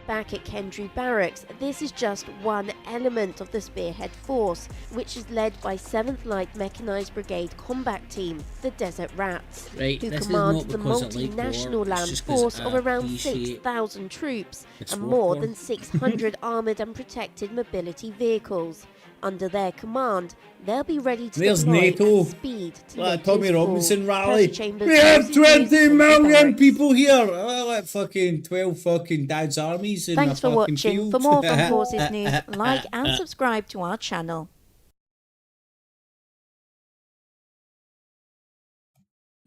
Back at Kendry Barracks, this is just one element of the Spearhead Force, which is led by 7th Light Mechanised Brigade Combat Team, the Desert Rats, who command the multinational land force of around 6,000 troops and more than 600 armoured and protected mobility vehicles. Under their command, they'll be ready to deploy at speed to like Tommy Robinson rally. We have 20 million people here. Like fucking 12 fucking dad's armies in Thanks a for fucking watching. field. For more Fun Forces news, like and subscribe to our channel.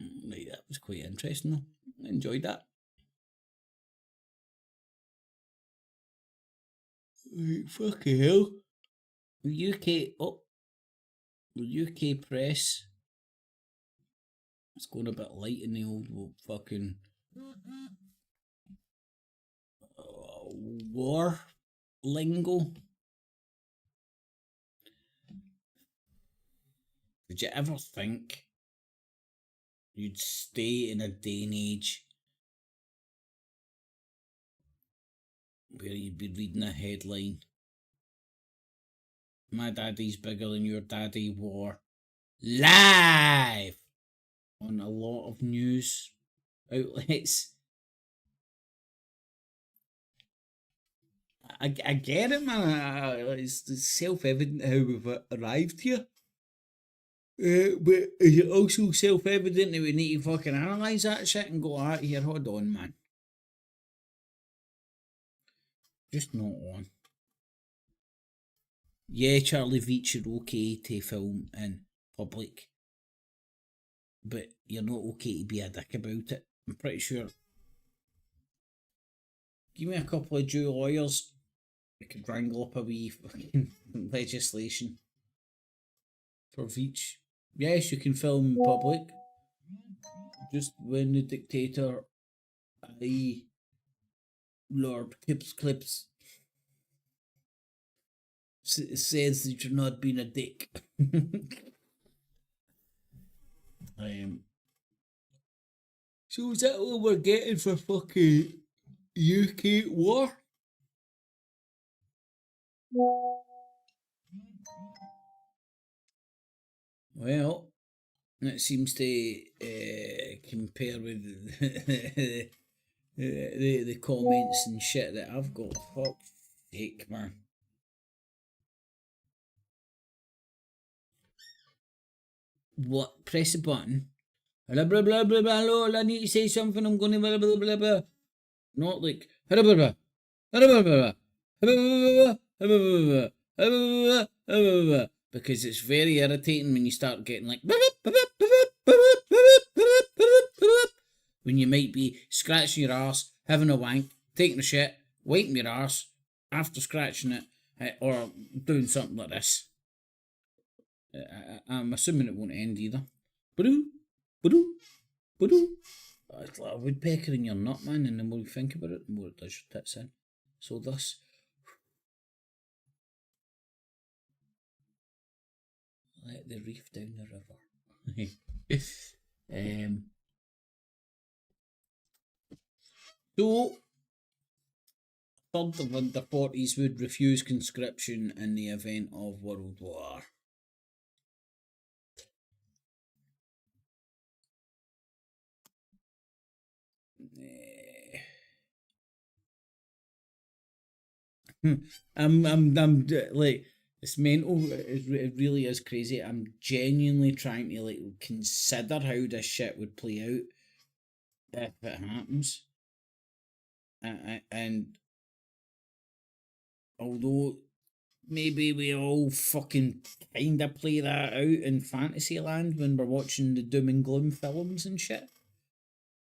Right, that was quite interesting though. I enjoyed that. Right, fucking hell. The UK press. It's going a bit light in the old fucking war lingo. Did you ever think you'd stay in a day and age where you'd be reading a headline? My daddy's bigger than your daddy war. Live on a lot of news outlets. I get it, man. It's self-evident how we've arrived here. But is it also self-evident that we need to fucking analyse that shit and go, here, hold on, man. Just not on. Yeah, Charlie Veitch, you're okay to film in public, but you're not okay to be a dick about it. I'm pretty sure. Give me a couple of Jew lawyers, we could wrangle up a wee fucking legislation for Veitch. Yes, you can film in public. Just when the dictator, i.e. Lord Clips, says that you're not being a dick. So is that all we're getting for fucking UK war? Well, it seems to compare with the comments and shit that I've got. Fuck's sake, man. What? Press the button. Blah blah blah blah blah. Lord, I need to say something. I'm going to blah blah blah blah. Not like blah blah blah blah blah blah. Because it's very irritating when you start getting like when you might be scratching your arse, having a wank, taking a shit, wiping your arse after scratching it, or doing something like this. I'm assuming it won't end either. Badoo, badoo, badoo. It's like a woodpecker in your nut, man, and the more you think about it, the more it does your tits in. So thus, let the reef down the river. So, third of the 40s would refuse conscription in the event of World War. I'm like, it's mental. It really is crazy. I'm genuinely trying to like consider how this shit would play out if it happens. And although maybe we all fucking kind of play that out in fantasy land when we're watching the doom and gloom films and shit,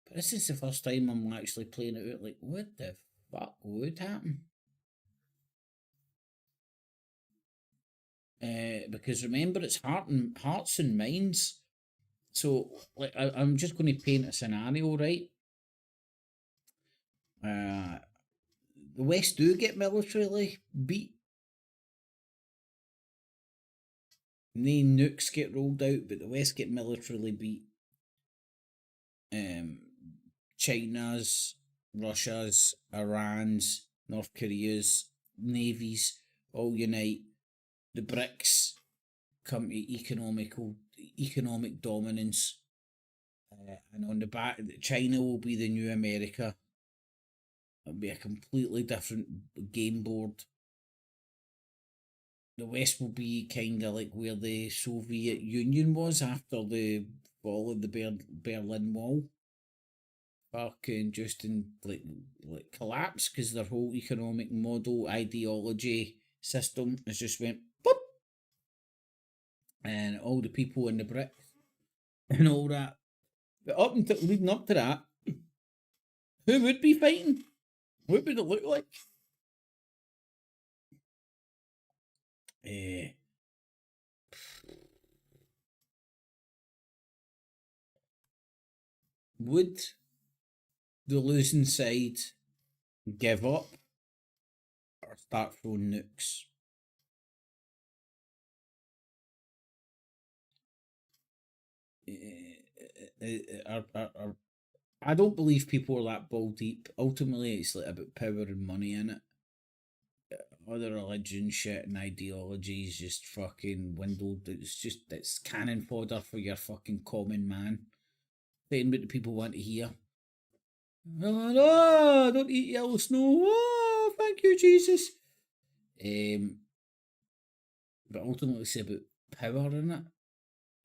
but this is the first time I'm actually playing it out like, what the fuck would happen? Because remember, it's hearts and minds. So, like, I'm just going to paint a scenario, right? The West do get militarily beat. No nukes get rolled out, but the West get militarily beat. China's, Russia's, Iran's, North Korea's navies all unite. The BRICS come to economic dominance, and on the back, China will be the new America. It'll be a completely different game board. The West will be kind of like where the Soviet Union was after the fall of the Berlin Wall. Fucking just in like collapse, because their whole economic model, ideology, system has just went boop, and all the people in the BRICS and all that. But up until leading up to that, who would be fighting? What would it look like? Would the losing side give up or start throwing nukes? I don't believe people are that ball deep. Ultimately, it's like about power and money in it. Other religion shit and ideologies just fucking windowed. It's cannon fodder for your fucking common man. Saying what the people want to hear. Oh, don't eat yellow snow. Oh, thank you, Jesus. But ultimately it's about power in it.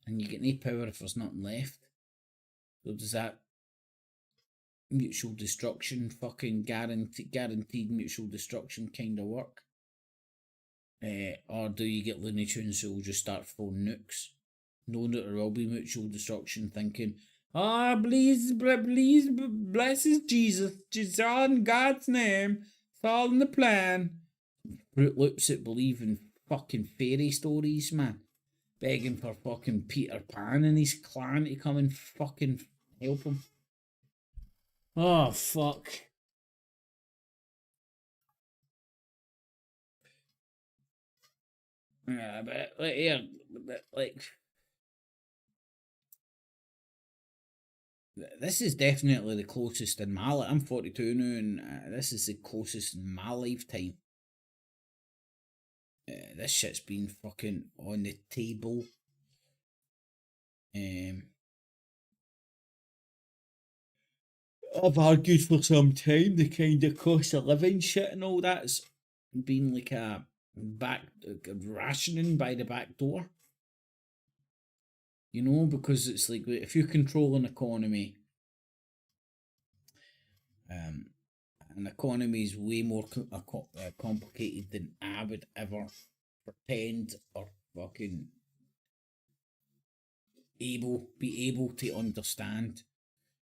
And you get no power if there's nothing left. So does that mutual destruction, fucking guaranteed mutual destruction kind of work? Or do you get Looney Tunes who will just start throwing nukes, knowing that there will be mutual destruction, thinking, please, bless Jesus, just all in God's name, it's all in the plan. Fruit Loops that believe in fucking fairy stories, man. begging for fucking Peter Pan and his clan to come and fucking help him. Oh, fuck. Yeah, but like, this is definitely the closest in my life. I'm 42 now, and this is the closest in my lifetime. This shit's been fucking on the table. I've argued for some time the kind of cost of living shit and all that's been like a rationing by the back door. You know, because it's like if you control an economy, an economy is way more complicated than I would ever pretend or fucking be able to understand.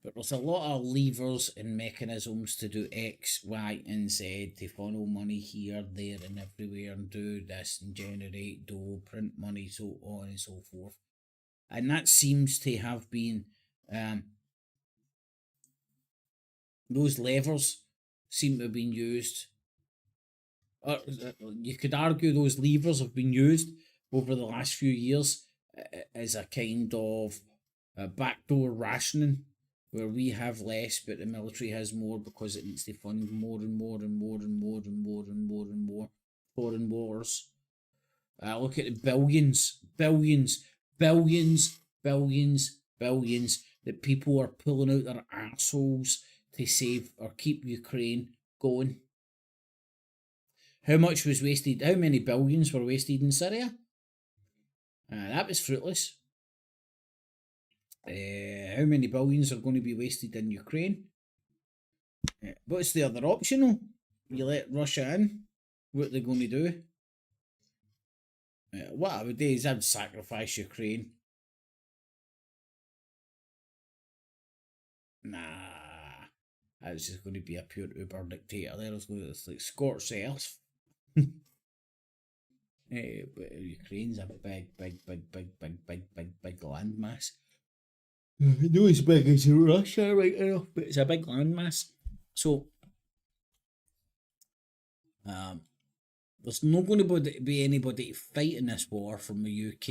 But there's a lot of levers and mechanisms to do X, Y, and Z to funnel money here, there, and everywhere, and do this and generate dough, print money, so on and so forth. And that seems to have been those levers seem to have been used. Or you could argue those levers have been used over the last few years as a kind of backdoor rationing, where we have less but the military has more because it needs to fund more and more and more and more and more and more and more foreign wars. Look at the billions that people are pulling out their arseholes to save or keep Ukraine going. How much was wasted? How many billions were wasted in Syria? That was fruitless. How many billions are going to be wasted in Ukraine? What's the other option? You let Russia in? What are they going to do? What I would do is I'd sacrifice Ukraine. Nah, I was just going to be a pure uber dictator there. I was going to like scorch the earth. But Ukraine's a big landmass. I know it's big as Russia right enough, but it's a big landmass. So, there's not going to be anybody fighting this war from the UK.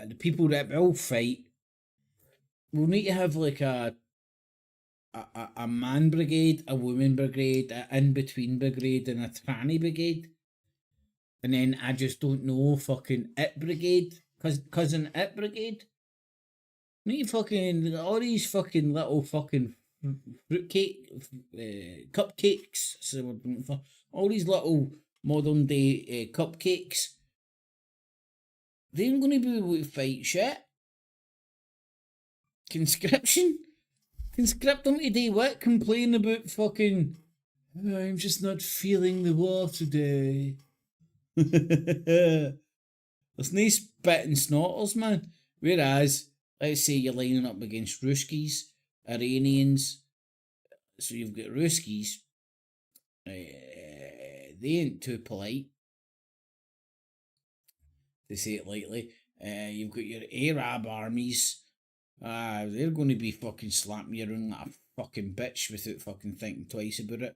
The people that will fight will need to have like a man brigade, a woman brigade, an in-between brigade, and a tranny brigade. And then I just don't know, fucking It brigade, cousin It brigade. Need fucking all these fucking little fucking fruitcake, cupcakes. So all these little modern day cupcakes. They ain't gonna be able to fight shit. Conscription. Conscript them today. What? Complain about fucking. Oh, I'm just not feeling the war today. There's no spitting snorters, man. Whereas, let's say you're lining up against Ruskies, Iranians. So you've got Ruskies. They ain't too polite, to say it lightly. You've got your Arab armies. They're going to be fucking slapping you around like a fucking bitch without fucking thinking twice about it.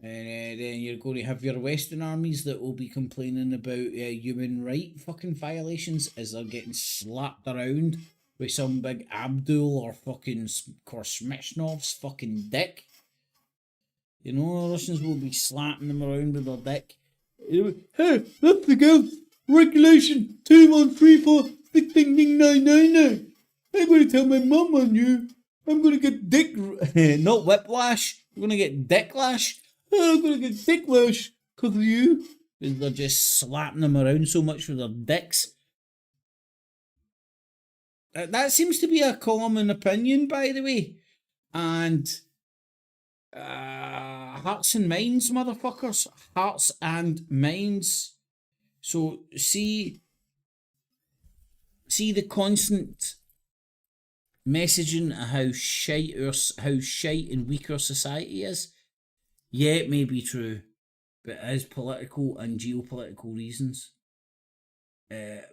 And then you're going to have your Western armies that will be complaining about human right fucking violations as they're getting slapped around with some big Abdul or fucking Korsmechnov's fucking dick. You know, the Russians will be slapping them around with their dick. Hey, that's the girl. Regulation 2134-69999. I'm going to tell my mum on you. I'm going to get dick... not whiplash. I'm going to get dicklash. I'm going to get dicklash because of you. They're just slapping them around so much with their dicks. That seems to be a common opinion, by the way. And... hearts and minds, motherfuckers. Hearts and minds. So, see the constant messaging of how shite and weak our society is? Yeah, it may be true, but it is political and geopolitical reasons.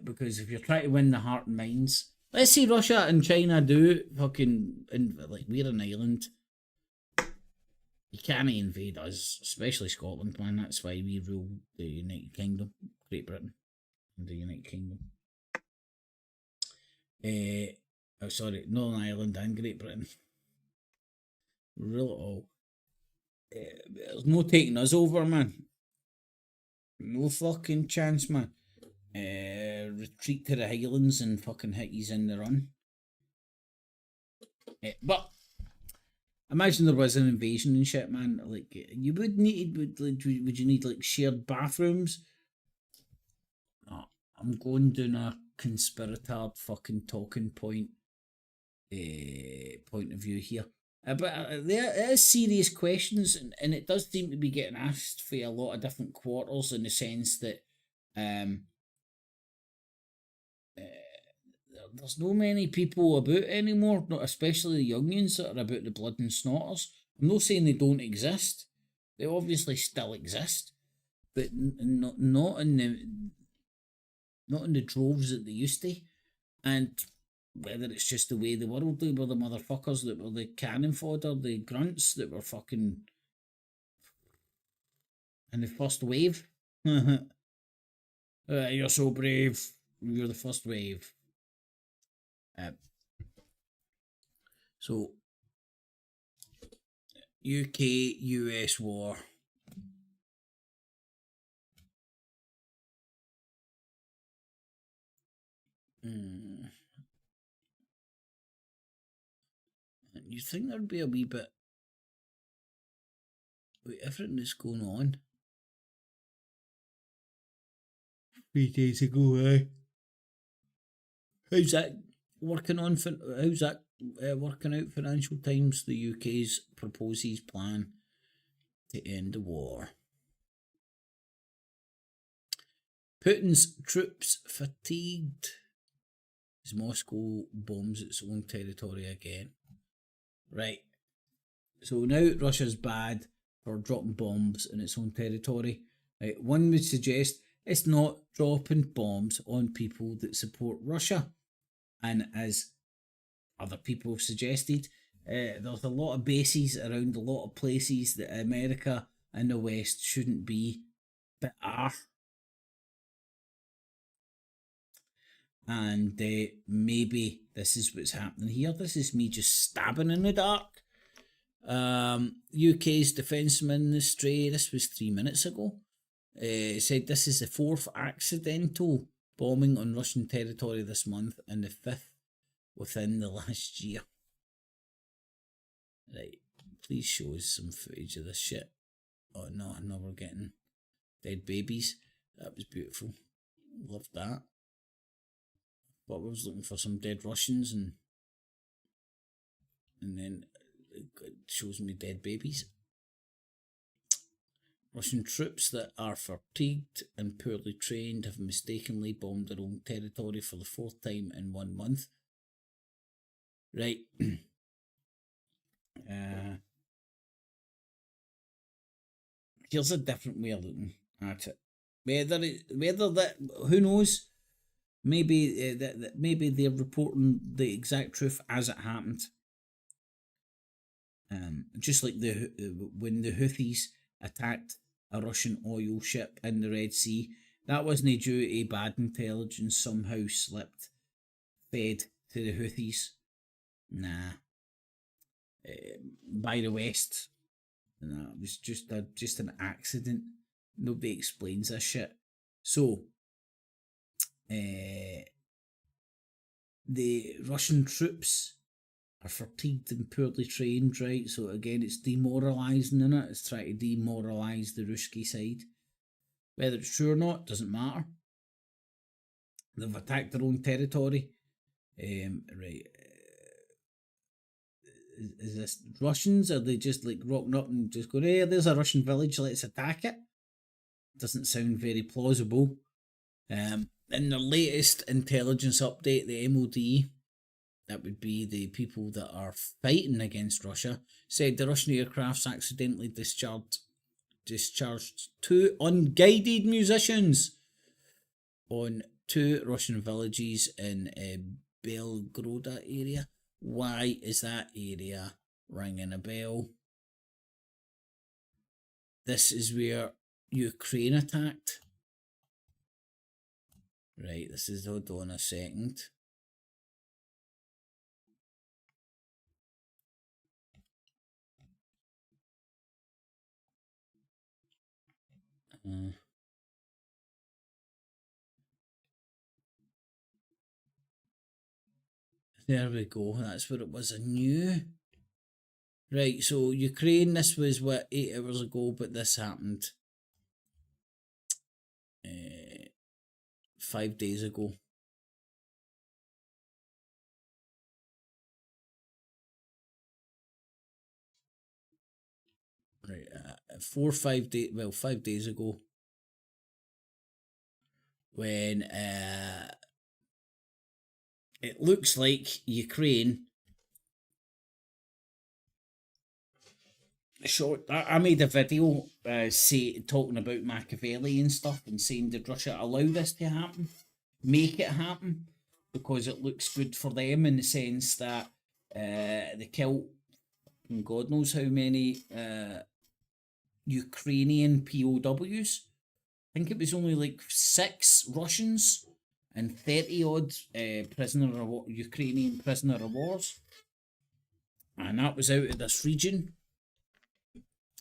because if you're trying to win the heart and minds, let's see Russia and China do fucking, like, we're an island. You can't invade us, especially Scotland, man. That's why we rule the United Kingdom, Great Britain, and the United Kingdom. Northern Ireland and Great Britain. Rule it all. There's no taking us over, man. No fucking chance, man. Retreat to the Highlands and fucking hit yous in the run. But imagine there was an invasion and shit, man. Like, you would you need like shared bathrooms? Oh, I'm going down a conspirator fucking talking point of view here. But there is serious questions, and it does seem to be getting asked for a lot of different quarters, in the sense that there's no many people about anymore, not especially the youngins that are about the blood and snotters. I'm not saying they don't exist; they obviously still exist, but not in the droves that they used to. And whether it's just the way the world, they were the motherfuckers that were the cannon fodder, the grunts that were fucking in the first wave. You're so brave. You're the first wave. So, UK-US war. You think there'd be a wee bit with everything that's going on? 3 days ago, how's that working on? How's that working out? Financial Times, the UK's proposes plan to end the war. Putin's troops fatigued as Moscow bombs its own territory again. Right. So now Russia's bad for dropping bombs in its own territory. Right. One would suggest it's not dropping bombs on people that support Russia. And as other people have suggested, there's a lot of bases around a lot of places that America and the West shouldn't be, but are. And maybe this is what's happening here. This is me just stabbing in the dark. UK's Defence Ministry, this was 3 minutes ago, said this is the 4th accidental bombing on Russian territory this month and the 5th within the last year. Right, please show us some footage of this shit. Oh no, we're getting dead babies. That was beautiful. Loved that. But I was looking for some dead Russians, and then it shows me dead babies. Russian troops that are fatigued and poorly trained have mistakenly bombed their own territory for the 4th time in 1 month. Right. Here's a different way of looking at it. Whether that, who knows? Maybe maybe they're reporting the exact truth as it happened. Just like when the Houthis attacked a Russian oil ship in the Red Sea, that wasn't due to bad intelligence somehow slipped, fed to the Houthis. Nah. By the West. No, it was just an accident. Nobody explains this shit. So, the Russian troops are fatigued and poorly trained, right? So again, it's demoralising, in it. It's trying to demoralise the Ruski side. Whether it's true or not, doesn't matter. They've attacked their own territory. Right. Is this Russians? Are they just like rocking up and just going, hey, there's a Russian village, let's attack it? Doesn't sound very plausible. In their latest intelligence update, the MOD, that would be the people that are fighting against Russia, said the Russian aircrafts accidentally discharged 2 unguided musicians on 2 Russian villages in Belgorod area. Why is that area ringing a bell? This is where Ukraine attacked. Right, this is, hold on a second. There we go, that's what it was, I knew. Right, so Ukraine, this was what, 8 hours ago, but this happened 5 days ago. Right, 5 days ago, when it looks like Ukraine short. I made a video talking about Machiavelli and stuff and saying, did Russia allow this to happen? Make it happen? Because it looks good for them in the sense that they killed God knows how many Ukrainian POWs. I think it was only like 6 Russians and 30 odd Ukrainian prisoner of wars. And that was out of this region.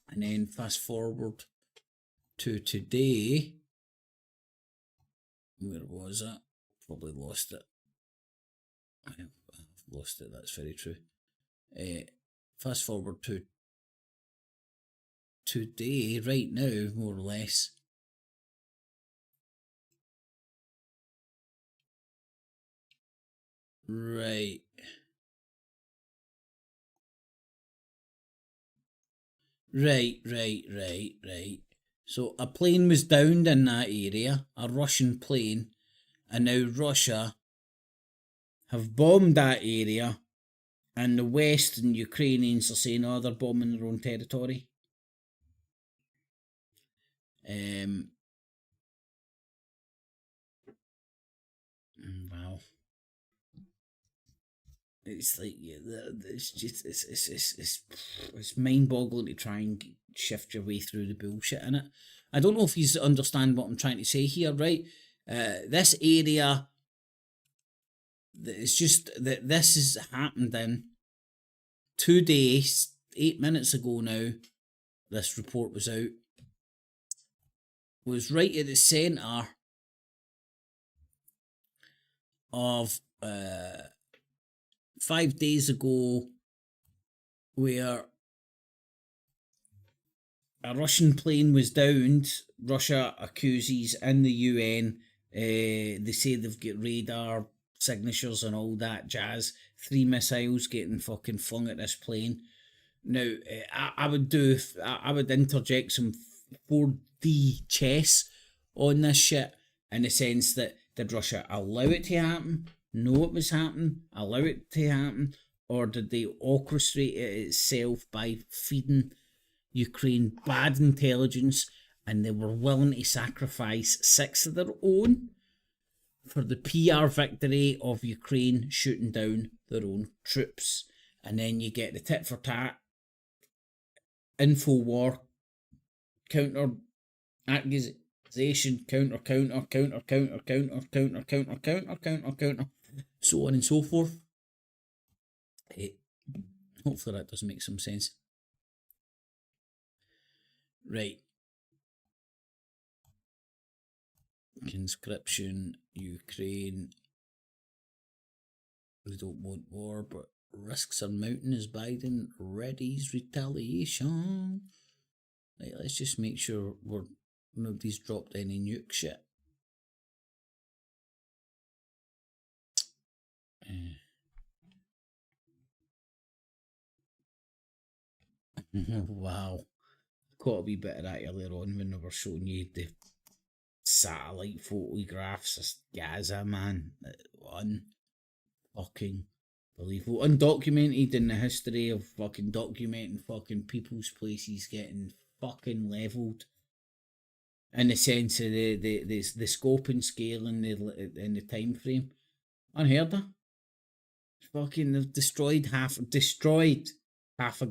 And then fast forward to today. Where was it? Probably lost it. I've lost it, that's very true. Fast forward to today, right now, more or less. Right. Right. So a plane was downed in that area, a Russian plane, and now Russia have bombed that area, and the Western Ukrainians are saying, oh, they're bombing their own territory. Wow. It's like, it's just, it's mind-boggling to try and shift your way through the bullshit in it. I don't know if you understand what I'm trying to say here, right? This area, it's just that this has happened in 2 days, 8 minutes ago now, this report was out, was right at the centre of 5 days ago, where a Russian plane was downed. Russia accuses in the UN, they say they've got radar signatures and all that jazz. 3 missiles getting fucking flung at this plane. Now, I would interject some 4D chess on this shit, in the sense that, did Russia allow it to happen? Know it was happening, allow it to happen, or did they orchestrate it itself by feeding Ukraine bad intelligence, and they were willing to sacrifice 6 of their own for the PR victory of Ukraine shooting down their own troops? And then you get the tit for tat, info war, counter accusation, counter, so on and so forth. Hopefully that does make some sense. Right. Conscription, Ukraine. We don't want war, but risks are mounting as Biden readies retaliation. Right, let's just make sure nobody's dropped any nuke shit. Wow. Caught a wee bit of that earlier on when they were showing you the satellite photographs of Gaza, man. Unfucking believable. Undocumented in the history of fucking documenting fucking people's places getting fucking levelled. in the sense of the scope and scale and the time frame. Unheard of. Fucking they've destroyed half of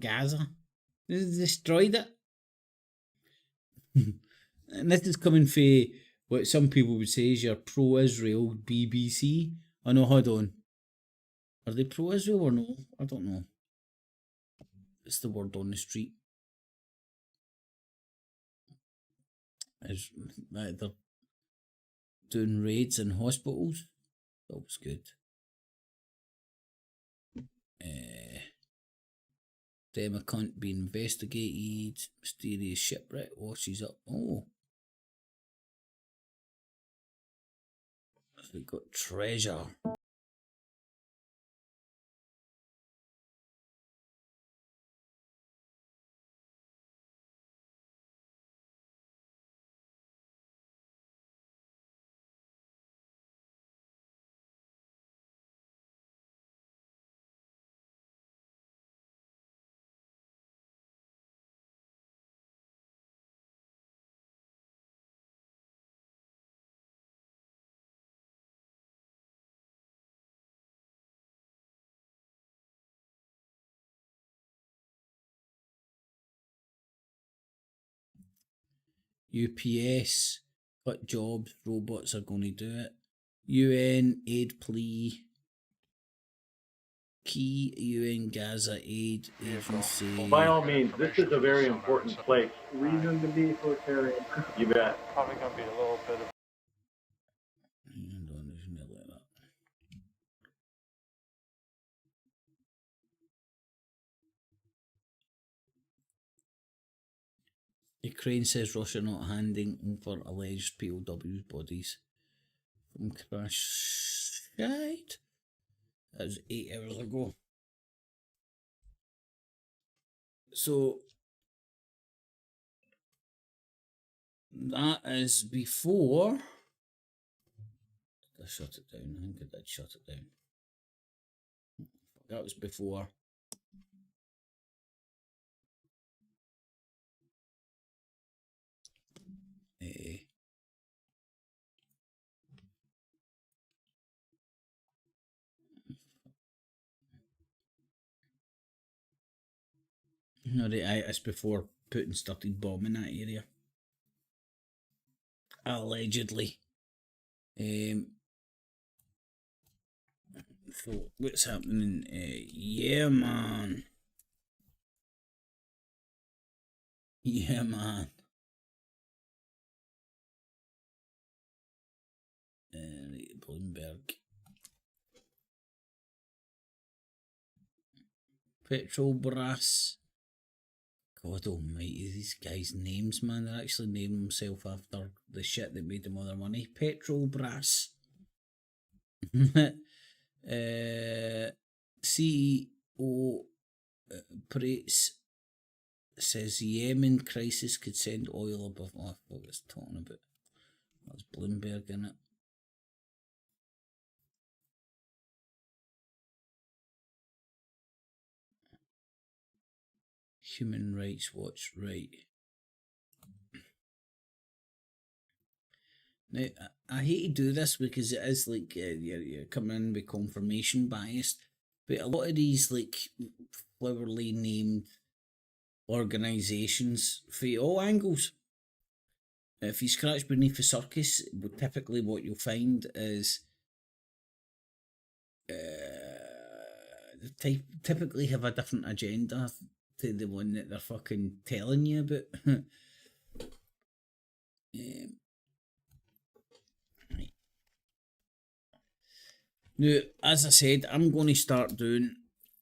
Gaza. They've destroyed it. And this is coming from what some people would say is your pro-Israel BBC. Oh no, hold on. Are they pro-Israel or no? I don't know. It's the word on the street. They're doing raids in hospitals. That was good. Demo cunt being investigated. Mysterious shipwreck washes up. Oh. We've got treasure. UPS, cut jobs, robots are going to do it. UN aid plea. Key UN Gaza aid agency. Well, by all means, this is a very important place. Reason to be authoritarian. You bet. Probably going to be a little bit of. Ukraine says Russia not handing over alleged POWs bodies from crash site. That was 8 hours ago. So that is before. Did I shut it down? I think I did shut it down. That was before. No, it's before Putin started bombing that area. Allegedly. So, what's happening? Yeah, man. Yeah, man. Bloomberg. Petrobras. God almighty, these guys' names, man. They're actually naming themselves after the shit that made them all their money. Petrobras. CEO Prates says Yemen crisis could send oil above. Oh, I forgot what it's talking about. That's Bloomberg, in it. Human Rights Watch, right. Now, I hate to do this because it is like you're coming in with confirmation bias, but a lot of these like flowery named organisations for all angles. If you scratch beneath the surface, typically what you'll find is they typically have a different agenda to the one that they're fucking telling you about. Right. Now, as I said, I'm going to start doing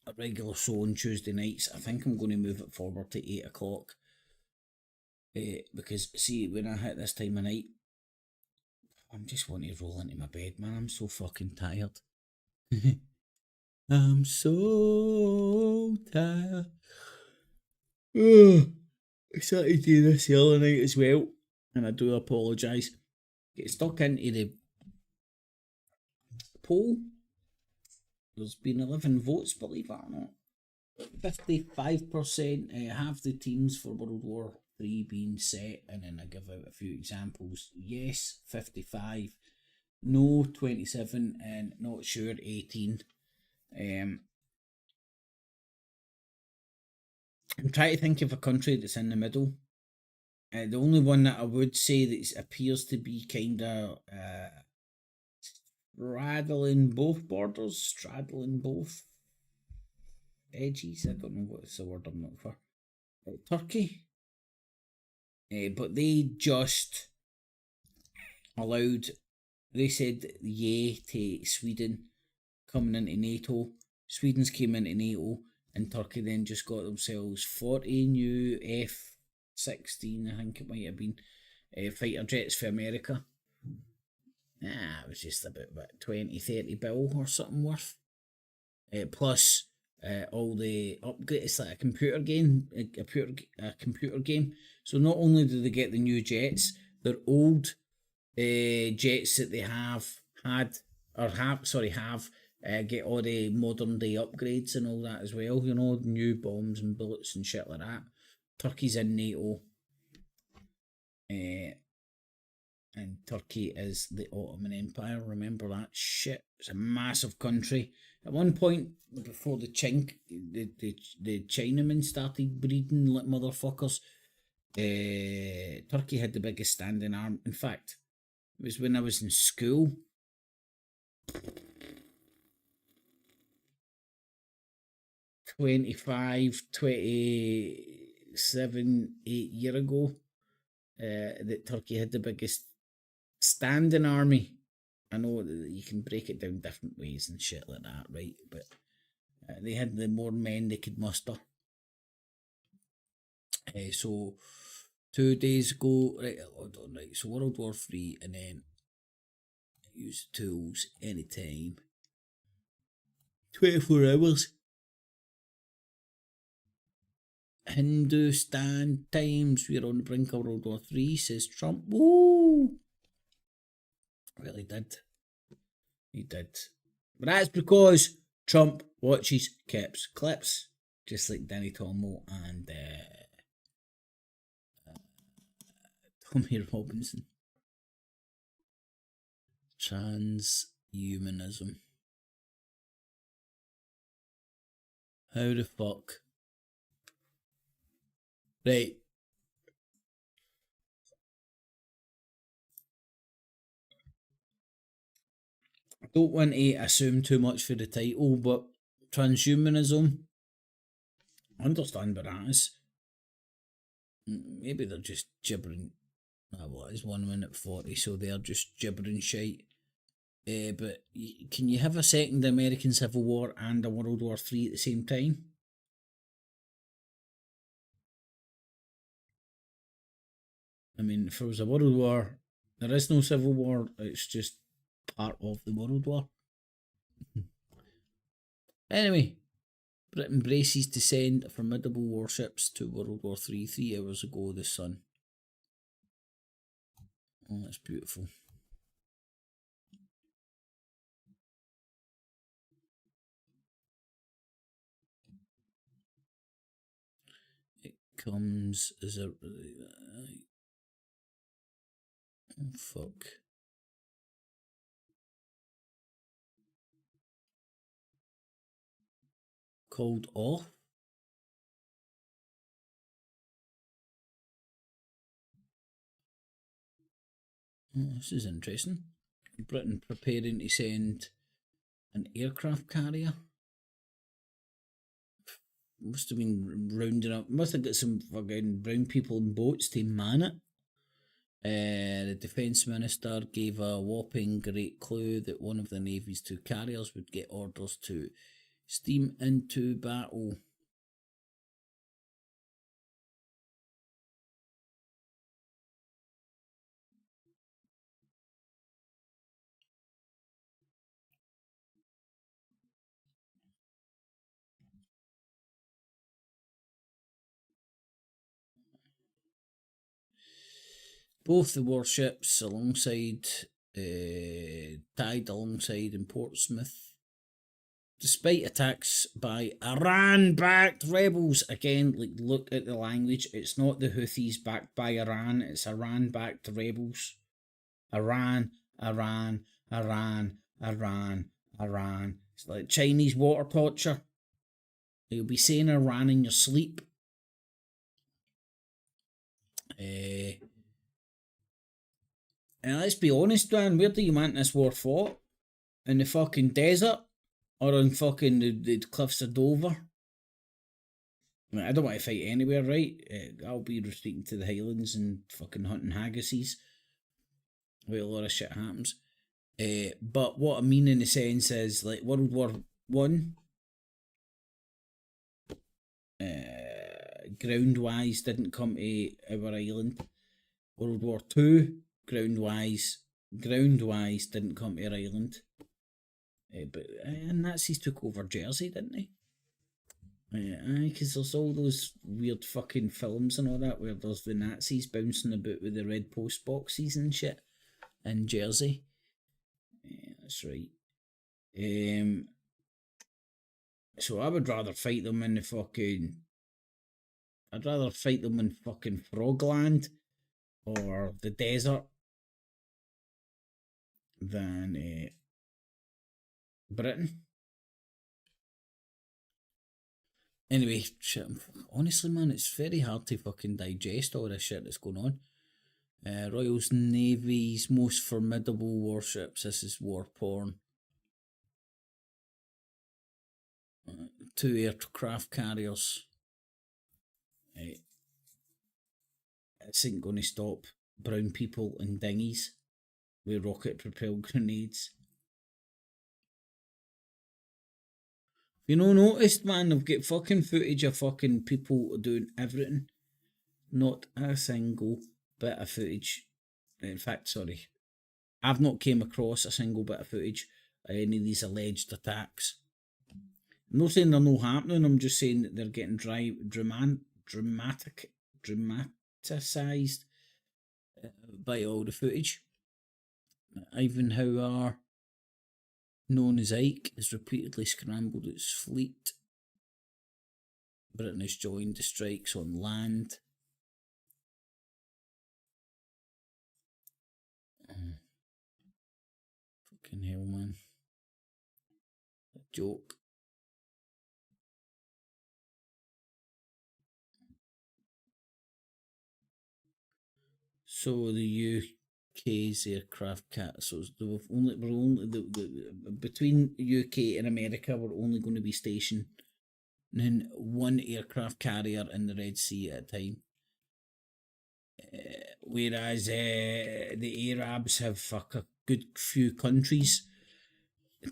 a regular show on Tuesday nights. I think I'm going to move it forward to 8 o'clock. Because, see, when I hit this time of night, I'm just wanting to roll into my bed, man. I'm so fucking tired. I'm so tired. I started doing this the other night as well, and I do apologise. Get stuck into the poll. There's been 11 votes, believe it or not. 55% have the teams for World War 3 being set, and then I give out a few examples. Yes, 55. No, 27, and not sure, 18. I'm trying to think of a country that's in the middle. The only one that I would say that appears to be kind of straddling both borders, straddling both edges. I don't know what's the word I'm looking for. Turkey. But they just allowed, they said yay to Sweden coming into NATO. Sweden's came into NATO, and Turkey then just got themselves 40 new F-16, I think it might have been, fighter jets for America. It was just about 20-30 bill or something worth. Plus all the upgrades. It's like a computer game. A computer game. So not only do they get the new jets, their old jets that they have get all the modern day upgrades and all that as well. You know, new bombs and bullets and shit like that. Turkey's in NATO. And Turkey is the Ottoman Empire. Remember that shit. It's a massive country. At one point, before the Chinamen started breeding like motherfuckers, Turkey had the biggest standing army. In fact, it was when I was in school. 27, 8 years ago, that Turkey had the biggest standing army. I know that you can break it down different ways and shit like that, right? But they had the more men they could muster. So 2 days ago, right? Hold on, right? So World War III, and then use the tools anytime. 24 hours. Hindustan Times, we're on the brink of World War III, says Trump. Woo! Really did. He did. But that's because Trump watches clips, just like Danny Tomo and Tommy Robinson. Transhumanism. How the fuck? Right. I don't want to assume too much for the title, but transhumanism, I understand what that is. Maybe they're just gibbering. Well, it's 1 minute 40, so they're just gibbering shite. But can you have a second American Civil War and a World War III at the same time? I mean, if there was a World War, there is no Civil War, it's just part of the World War. Anyway, Britain braces to send formidable warships to World War III 3 hours ago, the Sun. Oh, that's beautiful. It comes as a... Oh, fuck. Called off. Oh, this is interesting. Britain preparing to send an aircraft carrier. Must have been rounding up. Must have got some fucking brown people in boats to man it. The Defence Minister gave a whopping great clue that one of the Navy's 2 carriers would get orders to steam into battle. Both the warships tied alongside in Portsmouth. despite attacks by Iran-backed rebels. Again, like, look at the language. It's not the Houthis backed by Iran. It's Iran-backed rebels. Iran, Iran, Iran, Iran, Iran. It's like Chinese water torture. You'll be saying Iran in your sleep. And let's be honest, man, where do you want this war fought? In the fucking desert? Or on fucking the cliffs of Dover? I mean, I don't want to fight anywhere, right? I'll be retreating to the Highlands and fucking hunting haggises, where a lot of shit happens. But what I mean in the sense is, like, World War One, ground-wise, didn't come to our island. World War Two, ground-wise, didn't come to our island. But Nazis took over Jersey, didn't they? Because there's all those weird fucking films and all that where there's the Nazis bouncing about with the red post boxes and shit in Jersey. Yeah, that's right. So I would rather fight them in the fucking... I'd rather fight them in fucking Frogland or the desert than Britain. Anyway, shit, honestly, man, it's very hard to fucking digest all this shit that's going on. Royal Navy's most formidable warships. This is war porn. 2 aircraft carriers. This ain't going to stop brown people in dinghies with rocket-propelled grenades. If you no noticed, man, they've got fucking footage of fucking people doing everything. Not a single bit of footage. In fact, sorry, I've not came across a single bit of footage of any of these alleged attacks. I'm not saying they're not happening, I'm just saying that they're getting dramatised by all the footage. Ivan Howard, known as Ike, has repeatedly scrambled its fleet. Britain has joined the strikes on land. Fucking hell, man. A joke. So the UK's aircraft so we're only between UK and America, we're only going to be stationing one aircraft carrier in the Red Sea at a time. Whereas the Arabs have a good few countries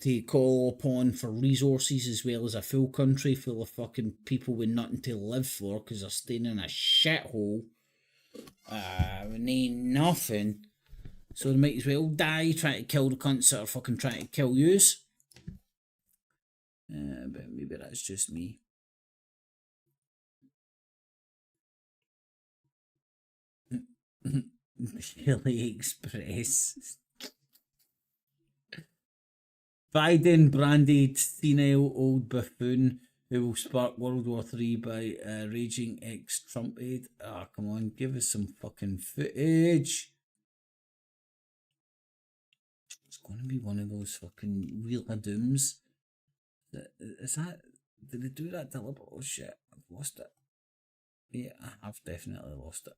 to call upon for resources, as well as a full country full of fucking people with nothing to live for because they're staying in a shithole. We need nothing. So they might as well die trying to kill the cunts that are fucking trying to kill yous. But maybe that's just me. Chili Express. Biden branded senile old buffoon who will spark World War III by raging ex-Trump aide. Ah, come on, give us some fucking footage. It's going to be one of those fucking Wheel of Dooms. Is that... Did they do that deliberately? Oh shit, I've lost it. Yeah, I've definitely lost it.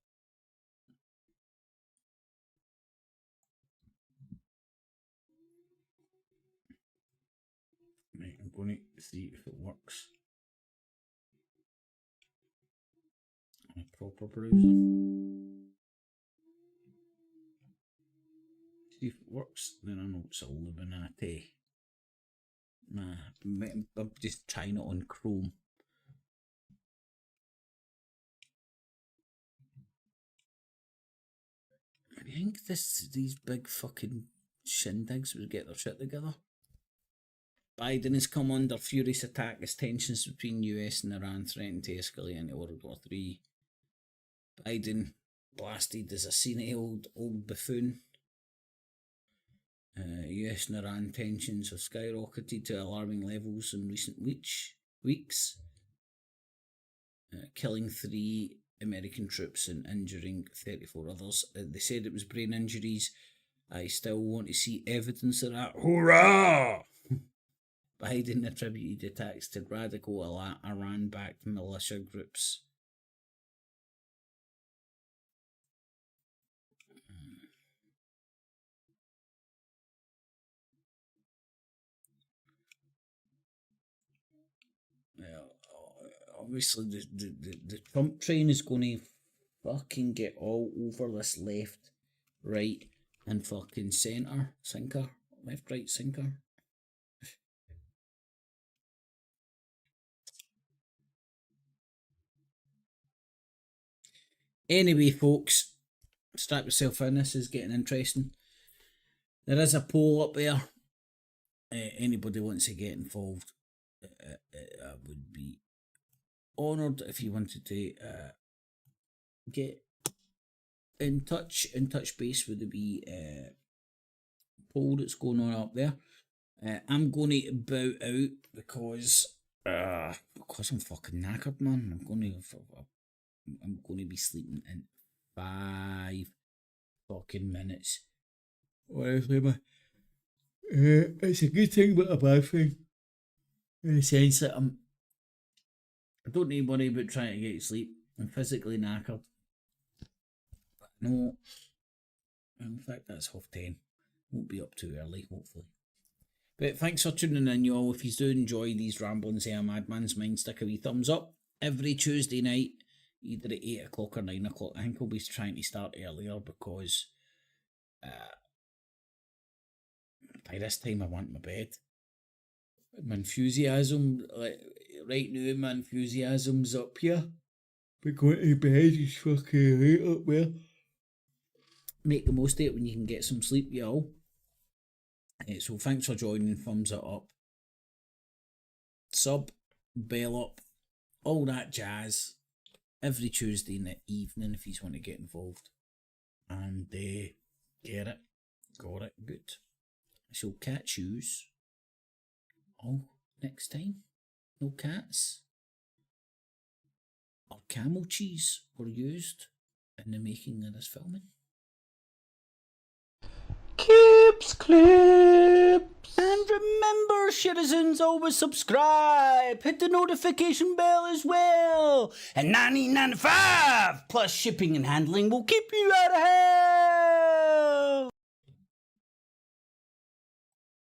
Right, I'm going to see if it works. On a proper browser. See if it works, then I know it's a Illuminati. Nah, I'm just trying it on Chrome. I think these big fucking shindigs would get their shit together. Biden has come under furious attack as tensions between US and Iran threaten to escalate into World War III. Biden blasted as a senile old buffoon. US and Iran tensions have skyrocketed to alarming levels in recent weeks, killing 3 American troops and injuring 34 others. They said it was brain injuries. I still want to see evidence of that. Hurrah! Biden attributed attacks to radical Iran-backed militia groups. Well, obviously the Trump train is going to fucking get all over this left, right, and fucking sinker. Left, right, sinker. Anyway, folks, strap yourself in. This is getting interesting. There is a poll up there. Anybody wants to get involved, I would be honoured if you wanted to get in touch base with the wee poll that's going on up there. I'm going to bow out because I'm fucking knackered, man. I'm going to be sleeping in 5 fucking minutes. Honestly, man, it's a good thing but a bad thing. In the sense that I don't need to worry about trying to get to sleep. I'm physically knackered. But no, in fact, that's 10:30. Won't be up too early, hopefully. But thanks for tuning in, y'all. If you do enjoy these ramblings here, Madman's Mind, stick a wee thumbs up. Every Tuesday night, either at 8 o'clock or 9 o'clock. I think I'll be trying to start earlier because by this time I want my bed. My enthusiasm, right now, my enthusiasm's up here. But going to bed is fucking right up there. Make the most of it when you can get some sleep, y'all. So thanks for joining. Thumbs it up. Sub, bell up, all that jazz. Every Tuesday in the evening if you want to get involved. And get it. Got it. Good. I shall catch yous all next time. No cats or camel cheese were used in the making of this filming. Clips. And remember, citizens, always subscribe. Hit the notification bell as well. And $19.95 plus shipping and handling will keep you out of hell.